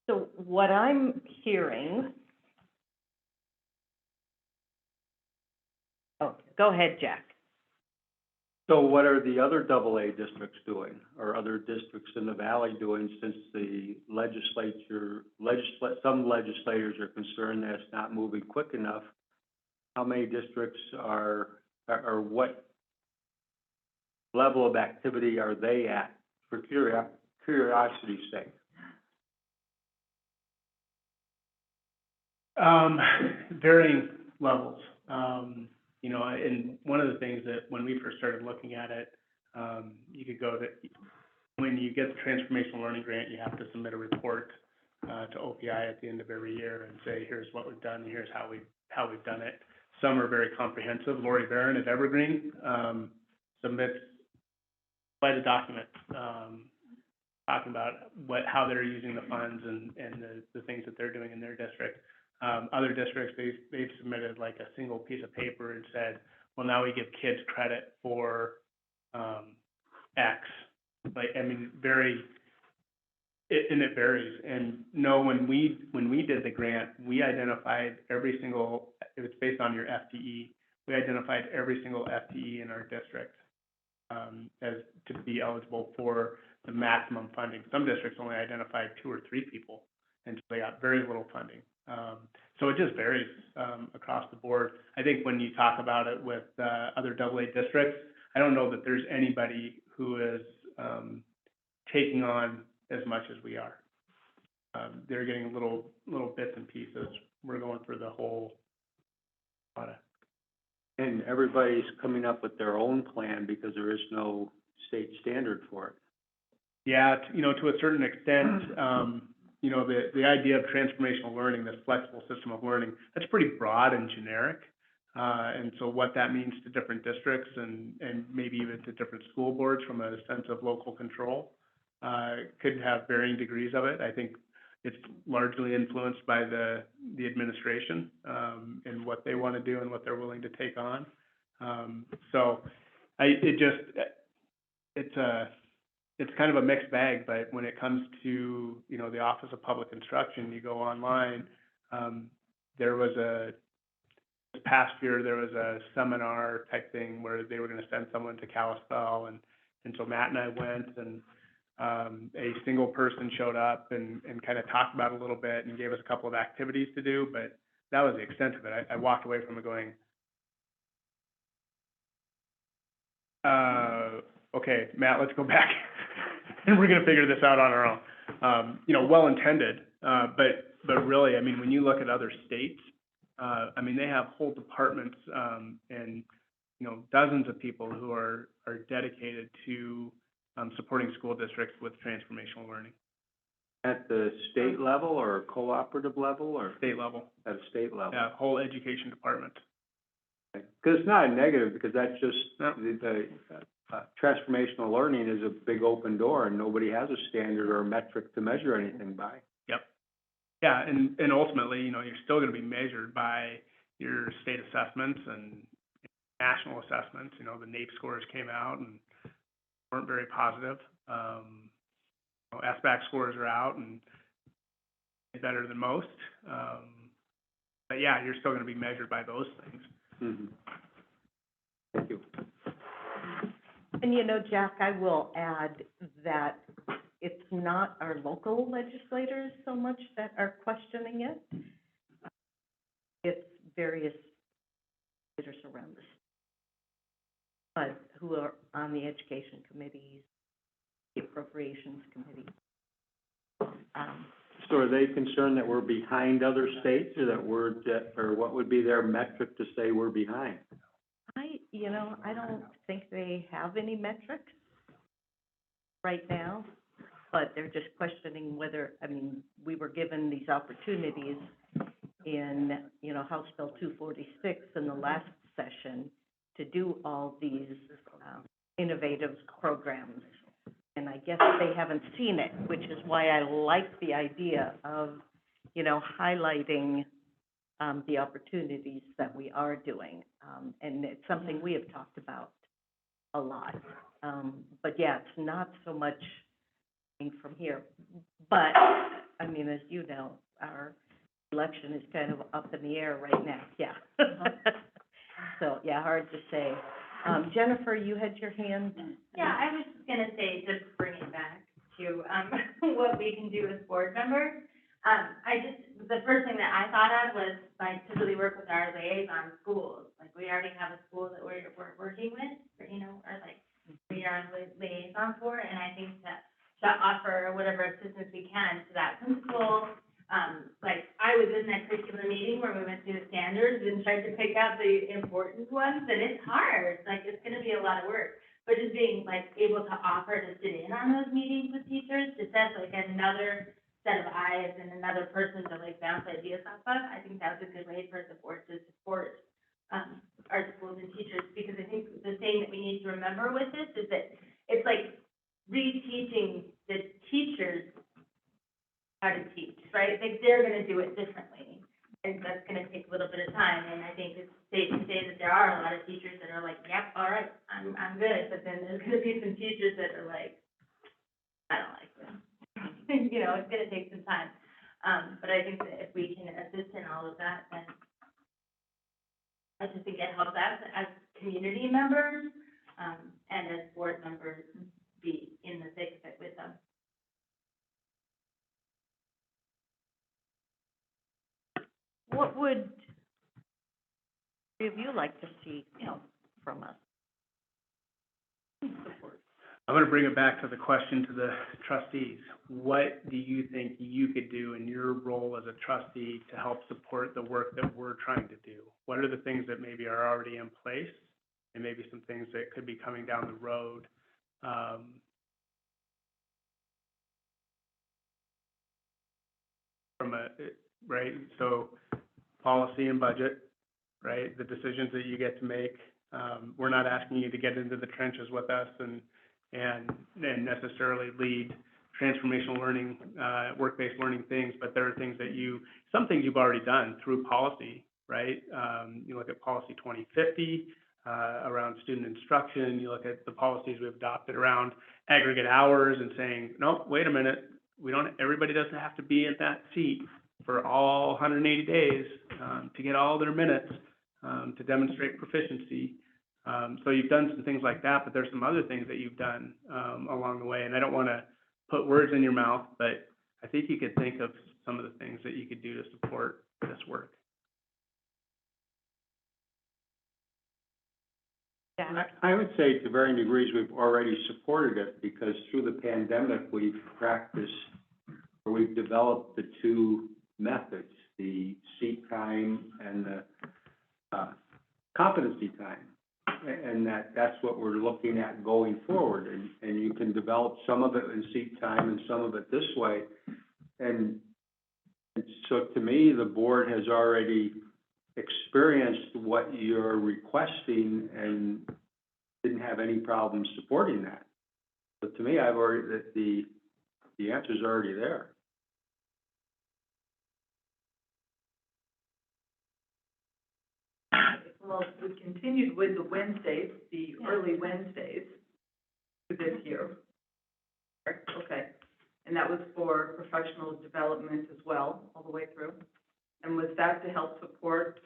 So what I'm hearing, oh, go ahead, Jack. So what are the other AA districts doing, or other districts in the valley doing, since the some legislators are concerned that it's not moving quick enough? How many districts or what level of activity are they at, for curiosity's sake? Varying levels. You know, and one of the things that when we first started looking at it, you could go to, when you get the transformational learning grant, you have to submit a report to OPI at the end of every year and say, here's what we've done, and here's how we've done it. Some are very comprehensive. Lori Barron at Evergreen submits quite a document talking about how they're using the funds and the things that they're doing in their district. Other districts, they've submitted like a single piece of paper and said, well, now we give kids credit for, X. Like, I mean, and it varies. And no, when we did the grant, we identified every single, it was based on your FTE. We identified every single FTE in our district, as to be eligible for the maximum funding. Some districts only identified 2 or 3 people, and so they got very little funding. So it just varies, across the board. I think when you talk about it with, other AA districts, I don't know that there's anybody who is, taking on as much as we are. They're getting little bits and pieces. We're going for the whole product. And everybody's coming up with their own plan because there is no state standard for it. Yeah, to a certain extent, the idea of transformational learning, this flexible system of learning, that's pretty broad and generic. And so what that means to different districts and maybe even to different school boards from a sense of local control, could have varying degrees of it. I think it's largely influenced by the administration, and what they want to do and what they're willing to take on. It's kind of a mixed bag, but when it comes to, the Office of Public Instruction, you go online, this past year, there was a seminar type thing where they were gonna send someone to Kalispell, and so Matt and I went, and, a single person showed up and kind of talked about it a little bit and gave us a couple of activities to do, but that was the extent of it. I walked away from it going, okay, Matt, let's go back, and we're gonna figure this out on our own. Well-intended, but really, I mean, when you look at other states, they have whole departments, and, dozens of people who are dedicated to, supporting school districts with transformational learning. At the state level or cooperative level or? State level, At a state level? yeah, whole education department. Because it's not a negative, because that's just, No. transformational learning is a big open door, and nobody has a standard or a metric to measure anything by. Yep. Yeah, and ultimately, you're still gonna be measured by your state assessments and national assessments. The NAEP scores came out and weren't very positive. SBAC scores are out and better than most. But yeah, you're still gonna be measured by those things. Mm-hmm. Thank you. And Jack, I will add that it's not our local legislators so much that are questioning it. It's various legislators around the state, but who are on the education committees, the appropriations committee. So are they concerned that we're behind other states, or or what would be their metric to say we're behind? I don't think they have any metrics right now, but they're just questioning whether, we were given these opportunities in, House Bill 246 in the last session to do all these, innovative programs. And I guess they haven't seen it, which is why I like the idea of, highlighting, the opportunities that we are doing. And it's something we have talked about a lot. But yeah, it's not so much from here. But, as you know, our election is kind of up in the air right now, yeah. So, yeah, hard to say. Jennifer, you had your hand? Yeah, I was just gonna say, just bring it back to, what we can do as board members. The first thing that I thought of was, to really work with our liaison schools. Like, we already have a school that we're working with, we are liaison for, and I think to offer whatever assistance we can to that principal. I was in that curriculum meeting where we went through the standards and tried to pick out the important ones, and it's hard, it's gonna be a lot of work. But just being, able to offer to sit in on those meetings with teachers, to set, another set of eyes and another person to, bounce ideas off of, I think that was a good way for the board to support, our schools and teachers, because I think the thing that we need to remember with this is that it's reteaching the teachers how to teach, right? They're gonna do it differently. And are a lot of teachers that are like, yep, all right, I'm good, but then there's gonna be some teachers that are like, I don't like this. You know, it's gonna take some time. But I think that if we can assist in all of that, then I just think it helps us as community members, and as board members be in the thick of it with them. What would three of you like to see, from us? I'm gonna bring it back to the question to the trustees. What do you think you could do in your role as a trustee to help support the work that we're trying to do? What are the things that maybe are already in place, and maybe some things that could be coming down the road? Right, so policy and budget, right, the decisions that you get to make. We're not asking you to get into the trenches with us and necessarily lead transformational learning, work-based learning things, but there are things that some things you've already done through policy, right? You look at policy 2050, around student instruction, you look at the policies we've adopted around aggregate hours and saying, no, wait a minute, everybody doesn't have to be in that seat for all 180 days, to get all their minutes, to demonstrate proficiency. So you've done some things like that, but there's some other things that you've done, along the way. And I don't want to put words in your mouth, but I think you could think of some of the things that you could do to support this work. Yeah. I would say to varying degrees, we've already supported it because through the pandemic, we've practiced, or we've developed the two methods, the seat time and the competency time. And that's what we're looking at going forward. And you can develop some of it in seat time and some of it this way. And so to me, the board has already experienced what you're requesting and didn't have any problem supporting that. But to me, the answer's already there. Well, we continued with the Wednesdays, the early Wednesdays for this year. Correct? Okay. And that was for professional development as well, all the way through. And was that to help support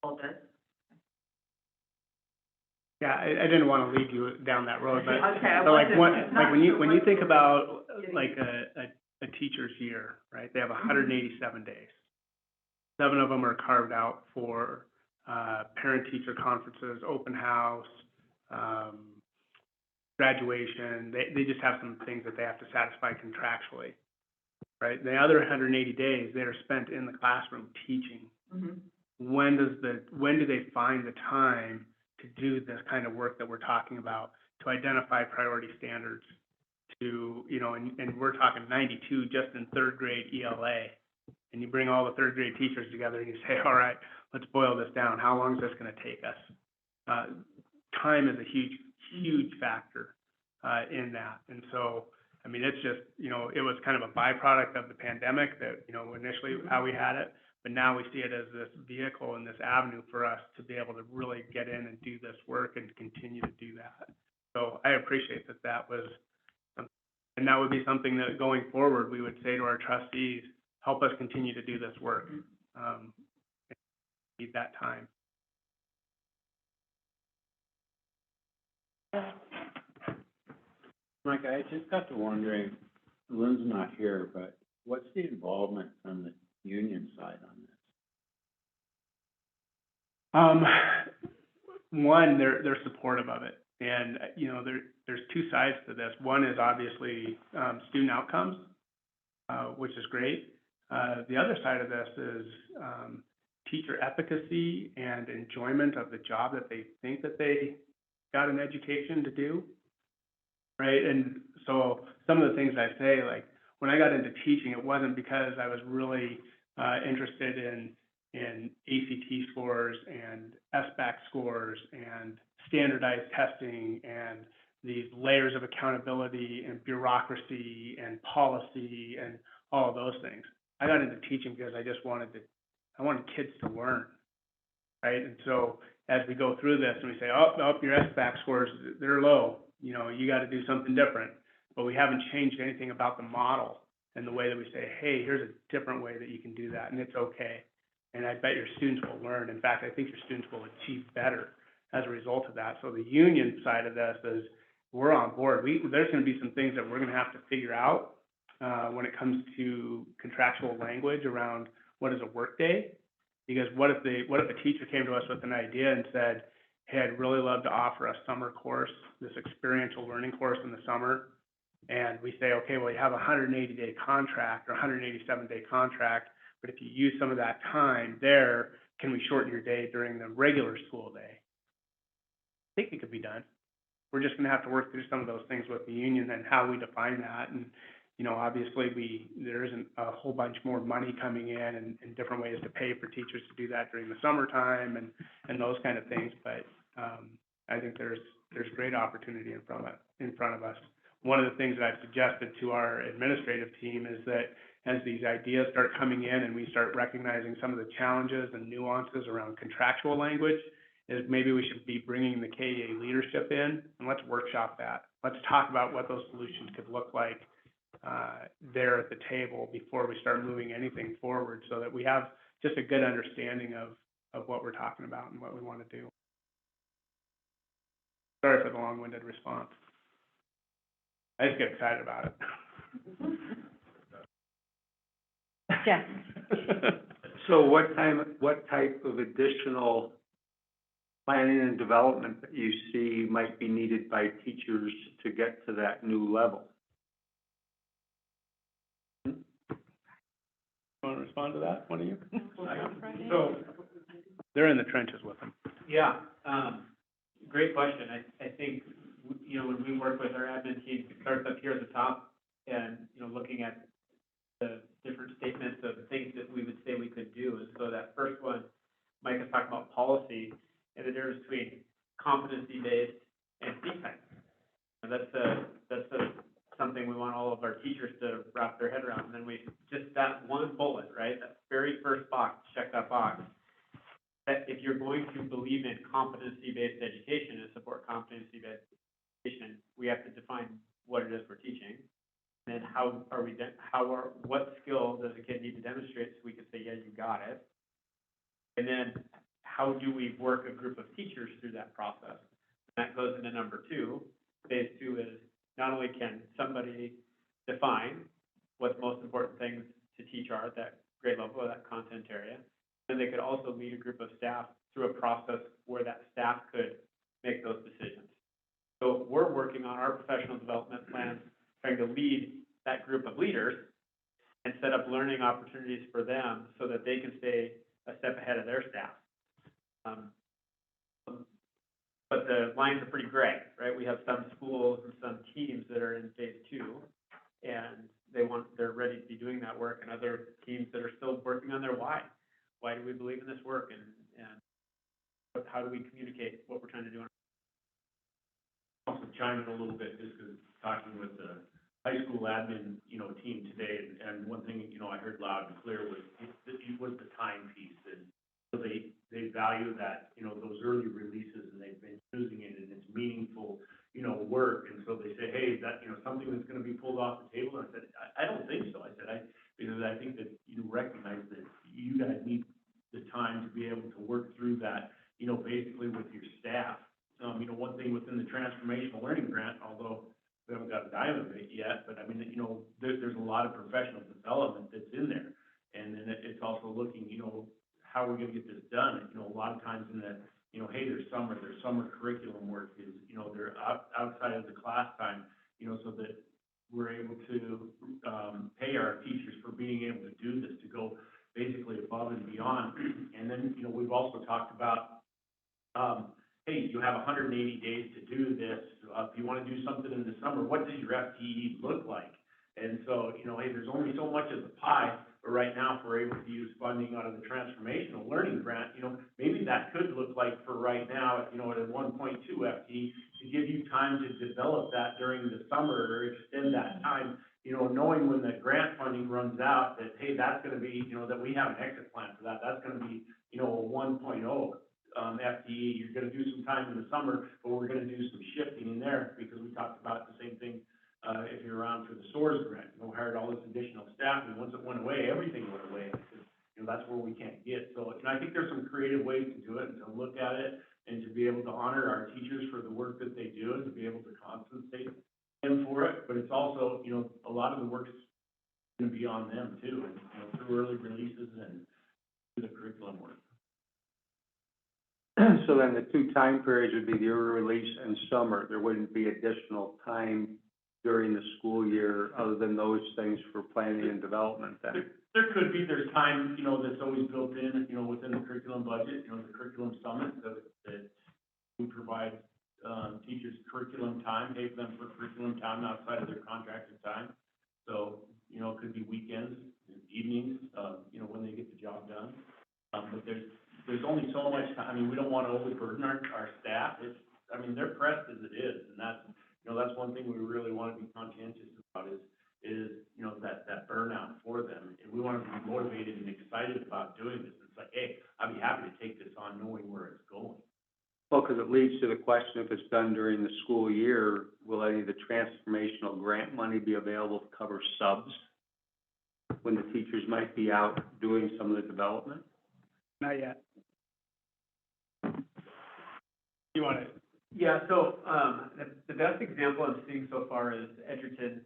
all this? Yeah, I didn't want to lead you down that road, but, Okay, but like when you think about like a teacher's year, right? They have 187 days. 7 of them are carved out for parent-teacher conferences, open house, graduation. They just have some things that they have to satisfy contractually, right? The other 180 days, they are spent in the classroom teaching. Mm-hmm. When do they find the time to do this kind of work that we're talking about, to identify priority standards, to, and we're talking 92 just in third grade ELA, and you bring all the third grade teachers together and you say, all right, let's boil this down. How long is this going to take us? Time is a huge factor in that. And so, I mean, it's just, it was kind of a byproduct of the pandemic that, initially how we had it, but now we see it as this vehicle and this avenue for us to be able to really get in and do this work and continue to do that. So I appreciate that was, and that would be something that going forward, we would say to our trustees, help us continue to do this work. Need that time. Mike, I just got to wondering, Lynn's not here, but what's the involvement from the union side on this? One, they're supportive of it, and there's two sides to this. One is obviously student outcomes, which is great. The other side of this is teacher efficacy and enjoyment of the job that they think that they got an education to do, right? And so some of the things I say, like when I got into teaching, it wasn't because I was really interested in ACT scores and SBAC scores and standardized testing and these layers of accountability and bureaucracy and policy and all of those things. I got into teaching because I wanted kids to learn, right? And so as we go through this and we say, oh, your SBAC scores, they're low, you know, you gotta do something different. But we haven't changed anything about the model and the way that we say, hey, here's a different way that you can do that, and it's okay. And I bet your students will learn. In fact, I think your students will achieve better as a result of that. So the union side of this is, we're on board. There's gonna be some things that we're gonna have to figure out, when it comes to contractual language around what is a workday. Because what if a teacher came to us with an idea and said, hey, I'd really love to offer a summer course, this experiential learning course in the summer. And we say, okay, well, you have a 180-day contract or 187-day contract, but if you use some of that time there, can we shorten your day during the regular school day? I think it could be done. We're just gonna have to work through some of those things with the union and how we define that. And, you know, obviously there isn't a whole bunch more money coming in and different ways to pay for teachers to do that during the summertime and those kind of things. But, I think there's great opportunity in front of us. One of the things that I've suggested to our administrative team is that as these ideas start coming in and we start recognizing some of the challenges and nuances around contractual language, is maybe we should be bringing the KEA leadership in and let's workshop that. Let's talk about what those solutions could look like there at the table before we start moving anything forward, so that we have just a good understanding of what we're talking about and what we want to do. Sorry for the long-winded response. I just get excited about it. Jeff? So what type of additional planning and development that you see might be needed by teachers to get to that new level? Want to respond to that, one of you? So, They're in the trenches with them. yeah, great question. I think, you know, when we work with our admin team, it starts up here at the top and, you know, looking at the different statements of things that we would say we could do. And so that first one, Mike is talking about policy and the difference between competency-based and feedback. And that's something we want all of our teachers to wrap their head around. And then just that one bullet, right? That very first box, check that box. That if you're going to believe in competency-based education and support competency-based education, we have to define what it is we're teaching. And then what skill does a kid need to demonstrate so we can say, yeah, you got it. And then how do we work a group of teachers through that process? And that goes into number 2. Phase 2 is not only can somebody define what the most important things to teach are at that grade level or that content area, then they could also lead a group of staff through a process where that staff could make those decisions. So we're working on our professional development plans, trying to lead that group of leaders and set up learning opportunities for them so that they can stay a step ahead of their staff. But the lines are pretty gray, right? We have some schools and some teams that are in phase 2, and they're ready to be doing that work, and other teams that are still working on their why. Why do we believe in this work, and how do we communicate what we're trying to do? Also chime in a little bit, just because talking with the high school admin, you know, team today, and one thing, you know, I heard loud and clear was the time piece, and so they value that, you know, those early releases, and they've been using it, and it's meaningful, you know, work, and so they say, hey, that, you know, something that's going to be pulled off the table. And I said, I don't think so. I said, because I think that you recognize that you guys need the time to be able to work through that, you know, basically with your staff. You know, one thing within the transformational learning grant, although we haven't got a dime of it yet, but I mean, you know, there's a lot of professional development that's in there. And then it's also looking, you know, how are we going to get this done? You know, a lot of times in the, you know, hey, there's summer curriculum work is, you know, they're outside of the class time, you know, so that we're able to pay our teachers for being able to do this, to go basically above and beyond. And then, you know, we've also talked about, hey, you have 180 days to do this. If you want to do something in the summer, what does your FTE look like? And so, you know, hey, there's only so much of the pie, but right now, if we're able to use funding out of the transformational learning grant, you know, maybe that could look like for right now, you know, at a 1.2 FTE, to give you time to develop that during the summer or extend that time, you know, knowing when the grant funding runs out that, hey, that's going to be, you know, that we have an exit plan for that. That's going to be, you know, a 1.0 FTE, you're gonna do some time in the summer, but we're gonna do some shifting in there, because we talked about the same thing, if you're around for the SOARS grant, we hired all this additional staff, and once it went away, everything went away, because, that's where we can't get. So, I think there's some creative ways to do it, and to look at it, and to be able to honor our teachers for the work that they do, and to be able to compensate them for it, but it's also, a lot of the work's gonna be on them too, and, through early releases and through the curriculum work. So then the two time periods would be the early release and summer. There wouldn't be additional time during the school year other than those things for planning and development then? There could be, there's time, that's always built in, within the curriculum budget, the curriculum summit, that we provide, teachers curriculum time, pay them for curriculum time outside of their contracted time. So, it could be weekends, evenings, when they get the job done. But there's only so much time, we don't want to overburden our staff. They're pressed as it is, and that's one thing we really want to be conscientious about is, that burnout for them. And we want to be motivated and excited about doing this. It's like, hey, I'd be happy to take this on knowing where it's going. Well, because it leads to the question, if it's done during the school year, will any of the transformational grant money be available to cover subs when the teachers might be out doing some of the development? Not yet. You want it? Yeah, so, the best example I'm seeing so far is Edgerton,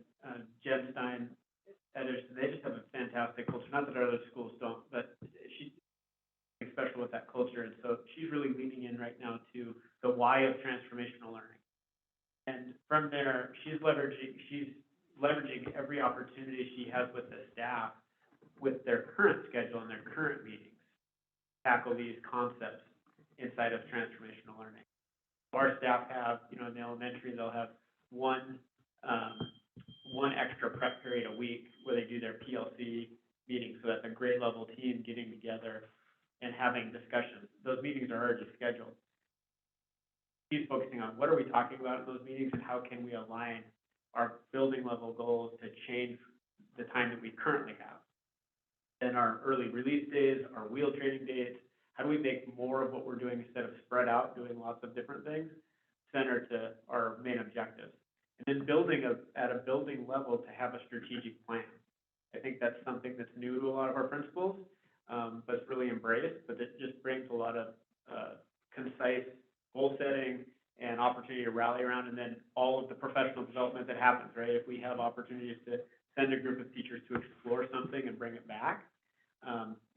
Jen Stein, Edgerton, they just have a fantastic culture, not that our other schools don't, but she's special with that culture, and so she's really leaning in right now to the why of transformational learning. And from there, she's leveraging every opportunity she has with the staff, with their current schedule and their current meetings, tackle these concepts inside of transformational learning. Our staff have, in the elementary, they'll have one extra prep period a week where they do their PLC meetings. So that's a grade level team getting together and having discussions. Those meetings are already scheduled. He's focusing on what are we talking about in those meetings and how can we align our building level goals to change the time that we currently have. Then our early release days, our wheel training days, how do we make more of what we're doing instead of spread out doing lots of different things, center to our main objectives. And then building at a building level to have a strategic plan. I think that's something that's new to a lot of our principals, but it's really embraced, but it just brings a lot of concise goal setting and opportunity to rally around, and then all of the professional development that happens, right? If we have opportunities to send a group of teachers to explore something and bring it back,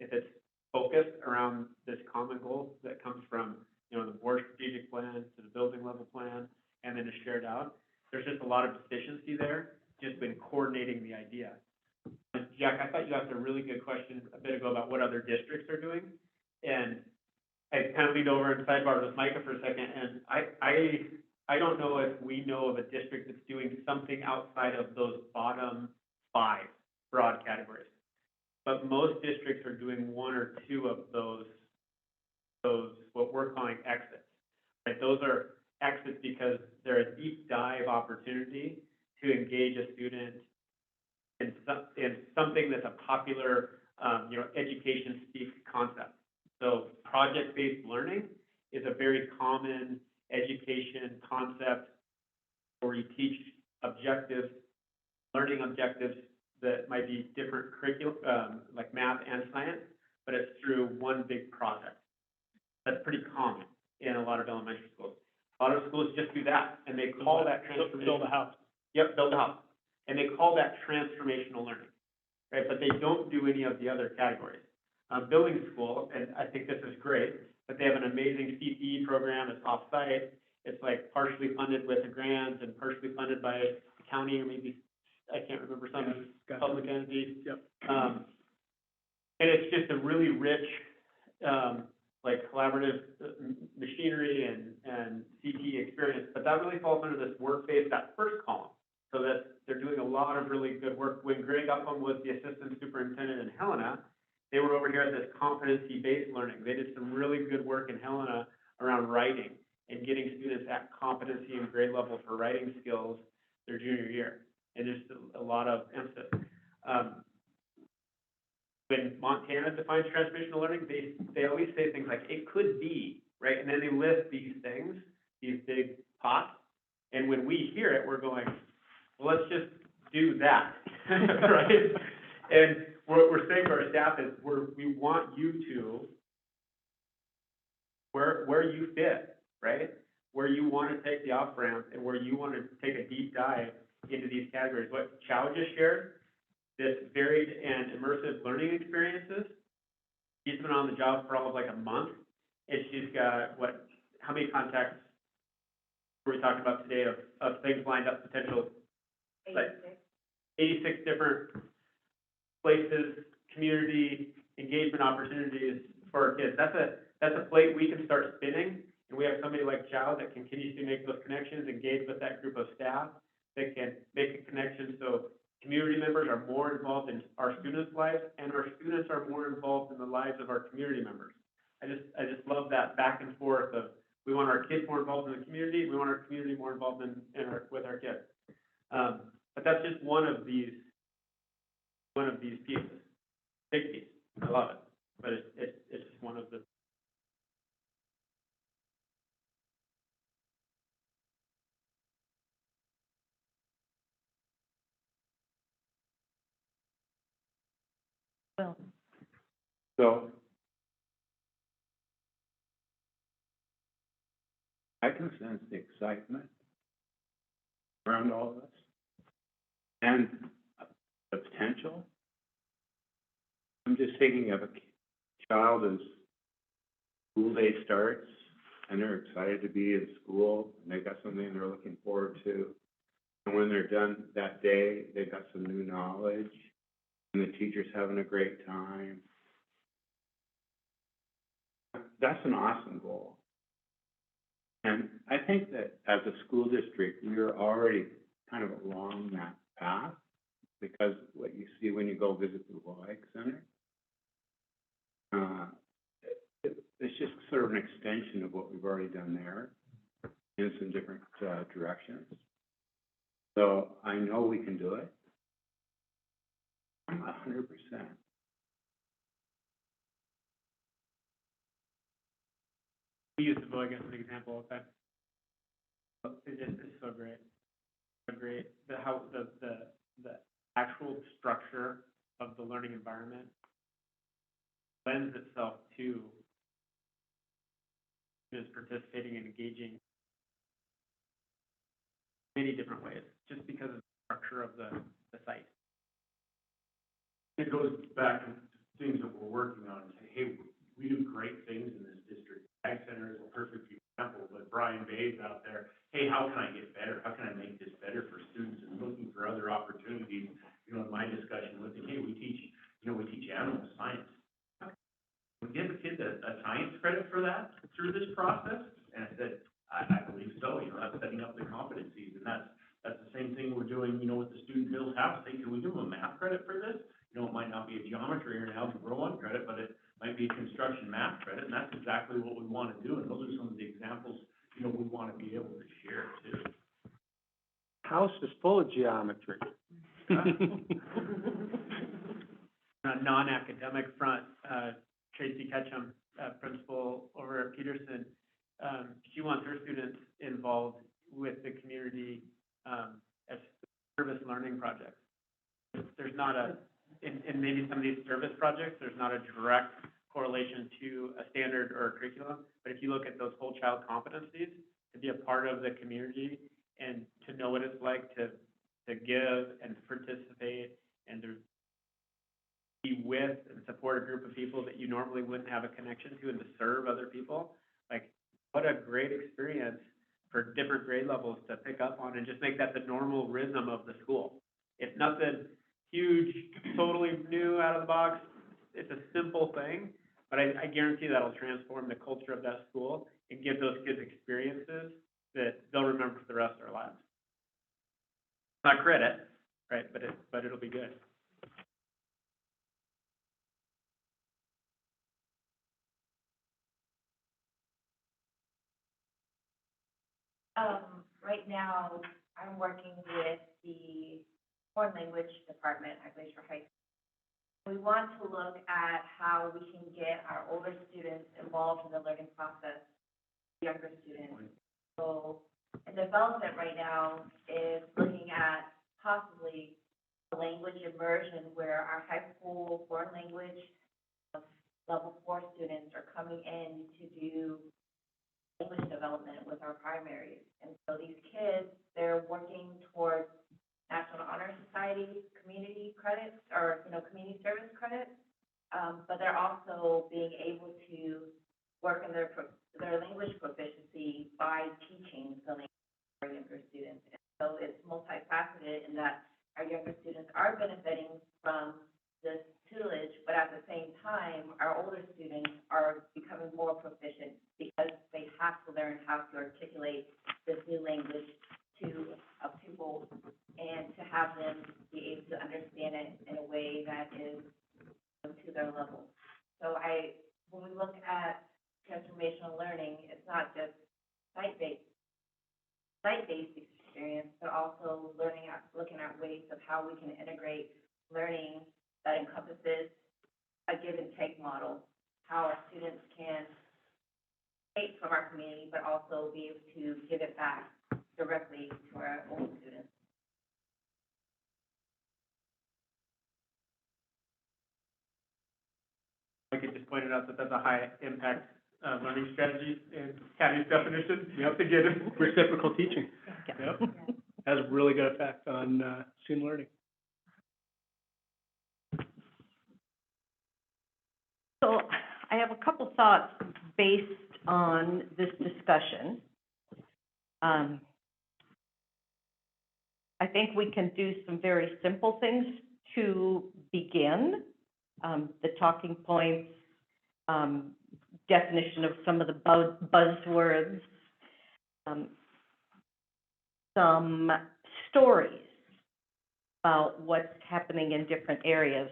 if it's focused around this common goal that comes from, the board strategic plan to the building level plan, and then is shared out, there's just a lot of efficiency there, just been coordinating the idea. And Jack, I thought you asked a really good question a bit ago about what other districts are doing, and I kind of leaned over and sidebarred with Micah for a second, and I don't know if we know of a district that's doing something outside of those bottom 5 broad categories. But most districts are doing 1 or 2 of those what we're calling exits. Right? Those are exits because they're a deep dive opportunity to engage a student in something that's a popular, education speak concept. So project-based learning is a very common education concept where you teach objectives, learning objectives that might be different curriculum, like math and science, but it's through one big project. That's pretty common in a lot of elementary schools. A lot of schools just do that, and they call that transformation. Build a house. Yep, build a house. And they call that transformational learning, right? But they don't do any of the other categories. Building school, and I think this is great, but they have an amazing CPE program. It's off-site. It's like partially funded with a grant and partially funded by the county or maybe, I can't remember, some public entities. Yep. And it's just a really rich, collaborative machinery and CPE experience. But that really falls under this work-based, that first column. So that they're doing a lot of really good work. When Greg Upham was the assistant superintendent in Helena, they were over here at this competency-based learning. They did some really good work in Helena around writing and getting students at competency and grade level for writing skills their junior year. And there's a lot of emphasis. When Montana defines transformational learning, they always say things like, it could be, right? And then they list these things, these big pots, and when we hear it, we're going, well, let's just do that, right? And what we're saying to our staff is, we want you to, where you fit, right? Where you want to take the off-ramp and where you want to take a deep dive into these categories. What Chow just shared, this varied and immersive learning experiences, she's been on the job for almost like a month, and she's got, how many contacts were we talking about today of things lined up, potential, like 86 different places, community engagement opportunities for our kids. That's a plate we can start spinning, and we have somebody like Chow that can continuously make those connections, engage with that group of staff, that can make a connection so community members are more involved in our students' lives, and our students are more involved in the lives of our community members. I just love that back and forth of, we want our kids more involved in the community, we want our community more involved with our kids. But that's just one of these pieces, big piece. I love it, but it's just one of the. Well, So I can sense the excitement around all of this and the potential. I'm just thinking of a child as school day starts and they're excited to be in school and they got something they're looking forward to. And when they're done that day, they got some new knowledge and the teacher's having a great time. That's an awesome goal. And I think that as a school district, we are already kind of along that path because what you see when you go visit the WIC Center, it's just sort of an extension of what we've already done there in some different directions. So I know we can do it. I'm 100%. We use the book as an example of that. It's so great. So great. The actual structure of the learning environment lends itself to is participating and engaging in many different ways, just because of the structure of the site. It goes back to things that we're working on, and say, hey, we do great things in this district. Ag Center is a perfect example, but Brian Bay's out there, hey, how can I get better? How can I make this better for students and looking for other opportunities? You know, in my discussion with him, hey, we teach animal science. We give a kid a science credit for that through this process? And I said, I believe so. You know, that's setting up the competencies, and that's the same thing we're doing, you know, with the student build house. Hey, can we give them a math credit for this? You know, it might not be a geometry or an algebra 1 credit, but it might be a construction math credit, and that's exactly what we want to do. And those are some of the examples, you know, we want to be able to share too. House is full of geometry. On a non-academic front, Tracy Ketchum, principal over at Peterson, she wants her students involved with the community as service learning projects. There's not in maybe some of these service projects, there's not a direct correlation to a standard or a curriculum, but if you look at those whole child competencies, to be a part of the community and to know what it's like to give and participate and to be with and support a group of people that you normally wouldn't have a connection to and to serve other people, like, what a great experience for different grade levels to pick up on and just make that the normal rhythm of the school. It's nothing huge, totally new out of the box. It's a simple thing, but I guarantee that'll transform the culture of that school and give those kids experiences that they'll remember for the rest of their lives. Not credit, right, but it'll be good. Right now, I'm working with the foreign language department at Glacier High School. We want to look at how we can get our older students involved in the learning process younger students. So, and development right now is looking at possibly a language immersion where our high school foreign language level 4 students are coming in to do language development with our primaries. And so these kids, they're working towards National Honor Society community credits or, community service credits. But they're also being able to work in their language proficiency by teaching the language to our younger students. And so it's multifaceted in that our younger students are benefiting from this tutelage, but at the same time, our older students are becoming more proficient because they have to learn how to articulate this new language to a pupil and to have them be able to understand it in a way that is to their level. So when we look at transformational learning, it's not just site-based experience, but also looking at ways of how we can integrate learning that encompasses a give and take model, how our students can take from our community, but also be able to give it back directly to our own students. I could just point it out that that's a high impact, learning strategy in Kathy's definition. Yep. To get it. Reciprocal teaching, Yeah. yep, has a really good effect on, student learning. So I have a couple thoughts based on this discussion. I think we can do some very simple things to begin. The talking points, definition of some of the buzzwords, some stories about what's happening in different areas.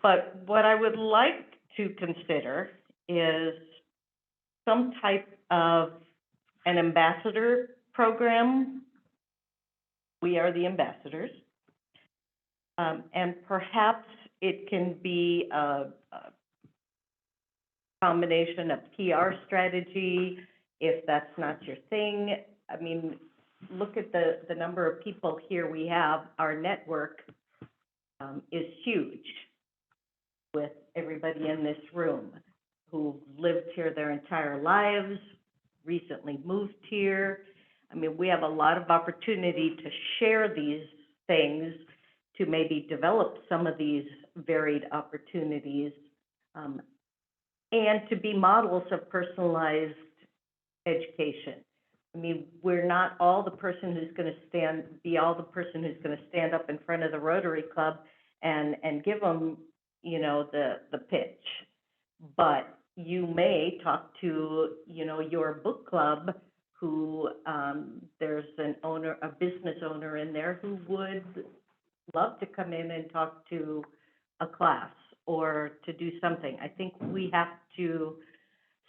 But what I would like to consider is some type of an ambassador program. We are the ambassadors. And perhaps it can be a combination of PR strategy, if that's not your thing. I mean, look at the number of people here we have. Our network is huge with everybody in this room who've lived here their entire lives, recently moved here. I mean, we have a lot of opportunity to share these things, to maybe develop some of these varied opportunities, and to be models of personalized education. I mean, we're not all the person who's gonna stand up in front of the Rotary Club and give them, the pitch. But you may talk to, your book club who, there's a business owner in there who would love to come in and talk to a class or to do something. I think we have to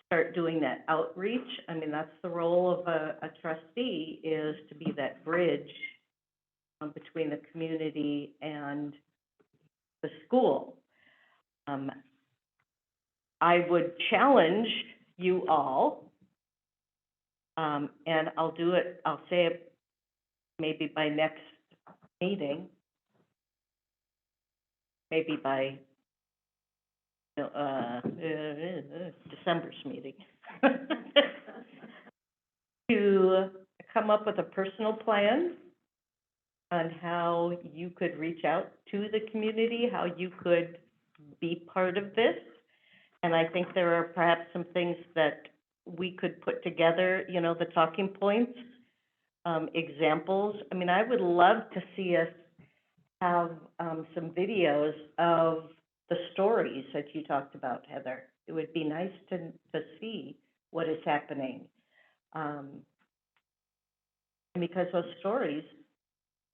start doing that outreach. I mean, that's the role of a trustee, is to be that bridge between the community and the school. I would challenge you all, and I'll say it maybe by next meeting, maybe by December's meeting, to come up with a personal plan on how you could reach out to the community, how you could be part of this. And I think there are perhaps some things that we could put together, the talking points, examples. I mean, I would love to see us have some videos of the stories that you talked about, Heather. It would be nice to see what is happening. And because those stories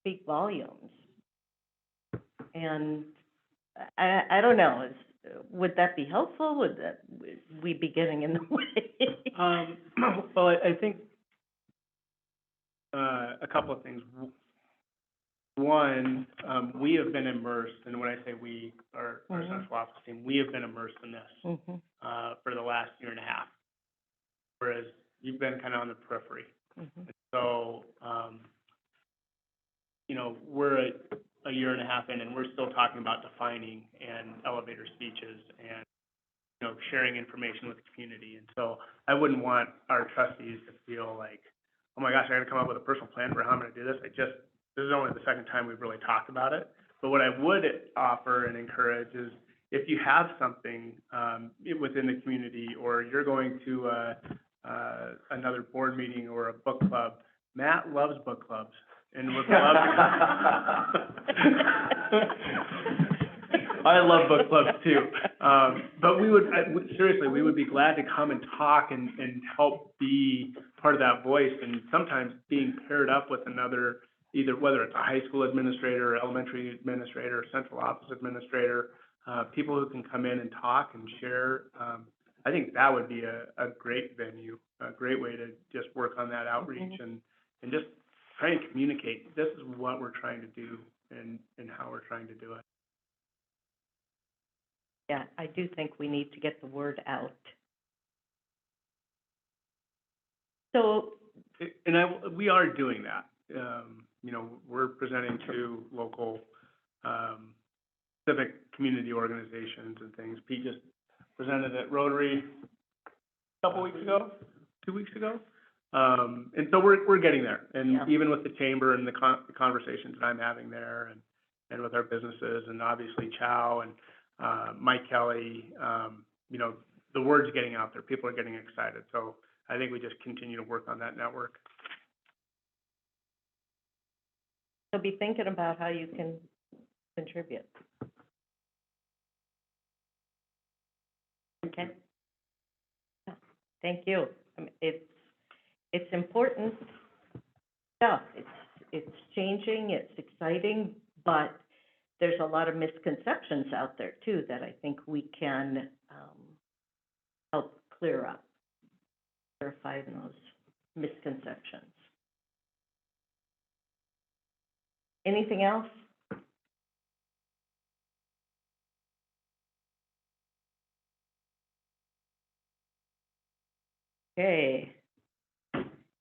speak volumes. And I don't know, would that be helpful? Would we be getting in the way? Well, I think, a couple of things. One, we have been immersed, and when I say we, our central office team, we have been immersed in this, Mhm. For the last year and a half. Whereas you've been kind of on the periphery. Mhm. So, you know, we're a year and a half in, and we're still talking about defining and elevator speeches and, you know, sharing information with the community. And so I wouldn't want our trustees to feel like, oh my gosh, I gotta come up with a personal plan for how I'm gonna do this. This is only the second time we've really talked about it. But what I would offer and encourage is, if you have something, within the community, or you're going to, another board meeting or a book club, Matt loves book clubs and would love to. I love book clubs too. But we would, seriously, we would be glad to come and talk and help be part of that voice, and sometimes being paired up with another, either whether it's a high school administrator, or elementary administrator, or central office administrator, people who can come in and talk and share. I think that would be a great venue, a great way to just work on that outreach and just try and communicate, this is what we're trying to do and how we're trying to do it. Yeah, I do think we need to get the word out. So, And we are doing that. You know, we're presenting to local, civic community organizations and things. Pete just presented at Rotary a couple weeks ago, 2 weeks ago. And so we're getting there. And Yeah. even with the chamber and the conversations that I'm having there, and with our businesses, and obviously Chow and, Mike Kelly, you know, the word's getting out there. People are getting excited. So I think we just continue to work on that network. so be thinking about how you can contribute. Okay? Yeah, thank you. I mean, it's important stuff. It's changing, it's exciting, but there's a lot of misconceptions out there too that I think we can, help clear up, clarify those misconceptions. Anything else? Okay.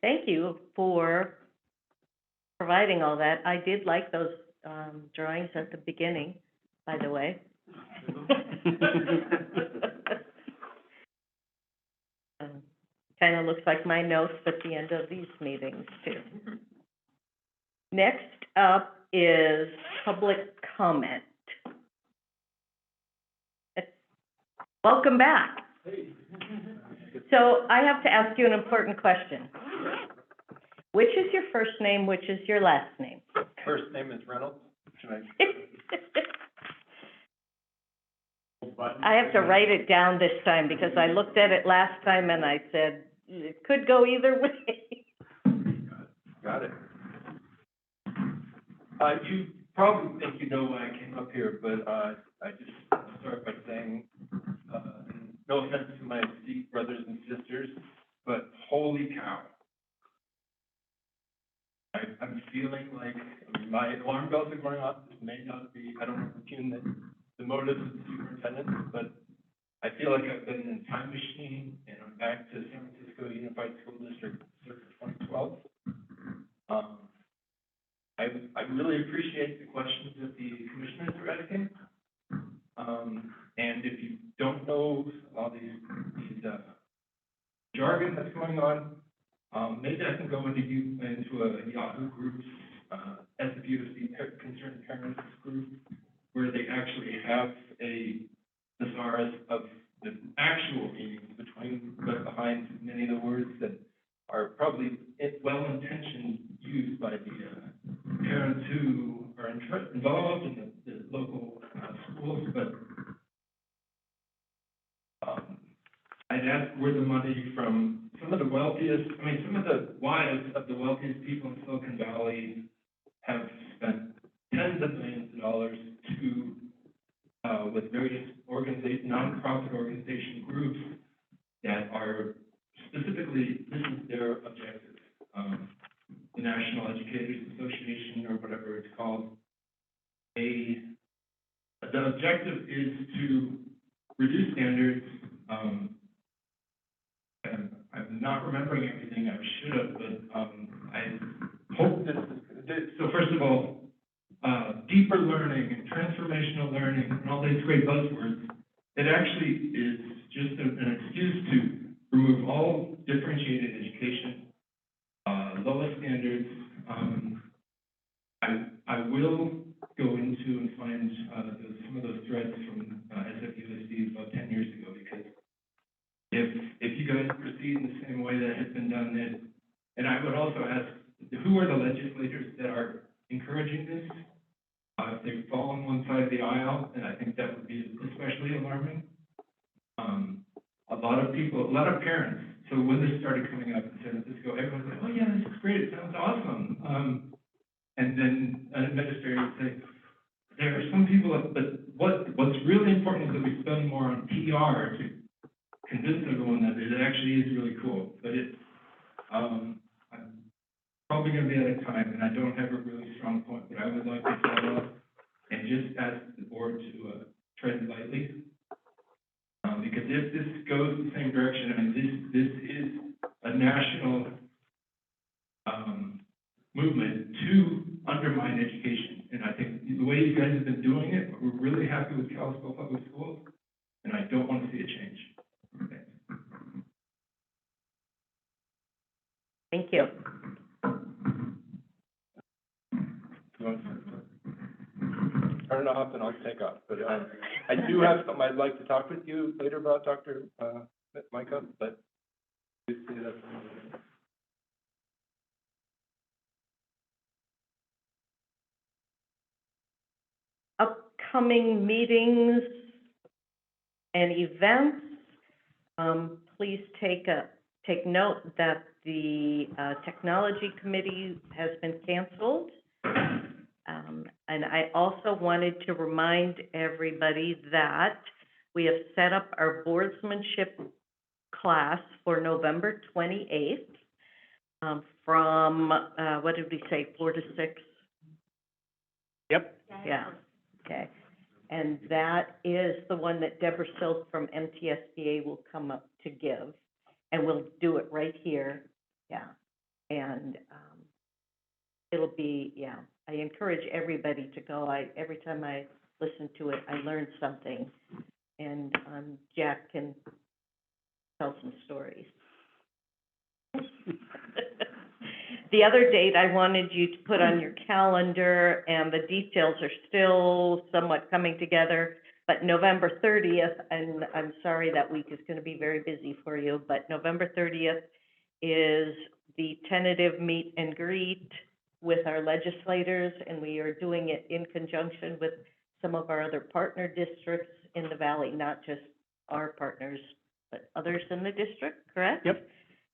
Thank you for providing all that. I did like those, drawings at the beginning, by the way. Kind of looks like my notes at the end of these meetings too. Next up is public comment. Welcome back. So I have to ask you an important question. Which is your first name, which is your last name? First name is Reynolds. Should I? I have to write it down this time because I looked at it last time and I said, it could go either way. Got it. You probably think you know why I came up here, but, I just want to start by saying, no offense to my Sikh brothers and sisters, but holy cow. I'm feeling like, I mean, my alarm bells are going off. This may not be, I don't impugn the motives of the superintendent, but I feel like I've been in a time machine and I'm back to San Francisco Unified School District circa 2012. I really appreciate the questions that the commissioners are asking. And if you don't know all these jargon that's going on, maybe I can go into a Yahoo group, SFUSD Concerned Parents group, where they actually have a thesaurus of the actual meanings behind many of the words that are probably well-intentioned used by the parents who are involved in the local schools, but I'd ask where the money from some of the wealthiest, some of the wives of the wealthiest people in Silicon Valley have spent tens of millions of dollars to, with various nonprofit organization groups that are specifically, this is their objective. The National Educators Association, or whatever it's called, the objective is to reduce standards. I I'm not remembering everything, I should have, but, I hope so first of all, deeper learning and transformational learning and all these great buzzwords, it actually is just an excuse to remove all differentiated education, lowest standards. I will go into and find, some of those threads from, SFUSD about 10 years ago, because if you guys proceed in the same way that has been done, then, and I would also ask, who are the legislators that are encouraging this? If they fall on one side of the aisle, then I think that would be especially alarming. A lot of parents, so when this started coming up in San Francisco, everyone's like, oh yeah, this is great, it sounds awesome. And then an administrator would say, there are some people, but what's really important is that we spend more on PR to convince everyone that it actually is really cool. But I'm probably gonna be out of time, and I don't have a really strong point, but I would like to follow up and just ask the board to tread lightly. Because if this goes the same direction, I mean, this is a national movement to undermine education. And I think the way you guys have been doing it, we're really happy with Kalispell Public Schools, and I don't want to see a change. Thank you. Turn it off and I'll take off, but I do have something I'd like to talk with you later about, Dr. Micah, but just say that. Upcoming meetings and events, please take note that the technology committee has been canceled. And I also wanted to remind everybody that we have set up our boardsmanship class for November 28th, from, what did we say, 4 to 6? Yep. Yeah, okay. And that is the one that Deborah Silk from MTSBA will come up to give, and we'll do it right here, yeah. And, it'll be, yeah, I encourage everybody to go. Every time I listen to it, I learn something, and, Jack can tell some stories. The other date I wanted you to put on your calendar, and the details are still somewhat coming together, but November 30th, and I'm sorry that week is gonna be very busy for you, but November 30th is the tentative meet and greet with our legislators, and we are doing it in conjunction with some of our other partner districts in the valley, not just our partners, but others in the district, correct? Yep.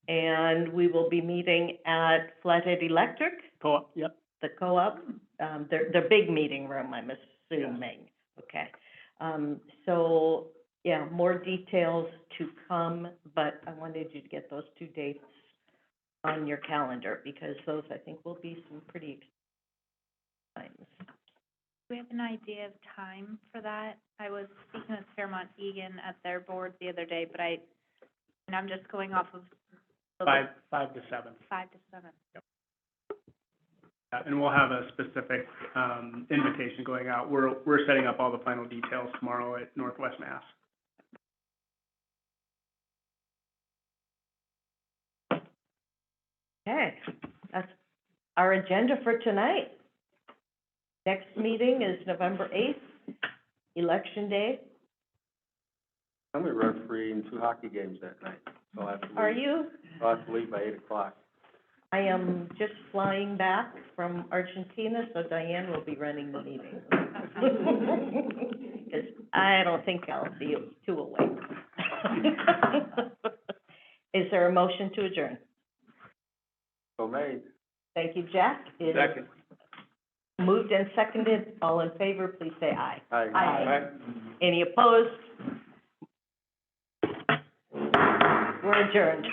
And we will be meeting at Flathead Electric, Co-op, yep. the co-op, their big meeting room, I'm assuming. Okay. So, yeah, more details to come, but I wanted you to get those 2 dates on your calendar, because those, I think, will be some pretty exciting times. Do we have an idea of time for that? I was speaking with Fairmont Egan at their board the other day, but I'm just going off of. 5 to 7. 5 to 7. And we'll have a specific, invitation going out. We're setting up all the final details tomorrow at Northwest Mass. Okay, that's our agenda for tonight. Next meeting is November 8th, Election Day. I'm refereeing 2 hockey games that night, so I'll have to leave. Are you? I'll have to leave by 8 o'clock. I am just flying back from Argentina, so Diane will be running the meeting. Because I don't think I'll be too awake. Is there a motion to adjourn? So made. Thank you, Jack. It is Second. moved and seconded. All in favor, please say aye. Aye. Aye. Any opposed? We're adjourned.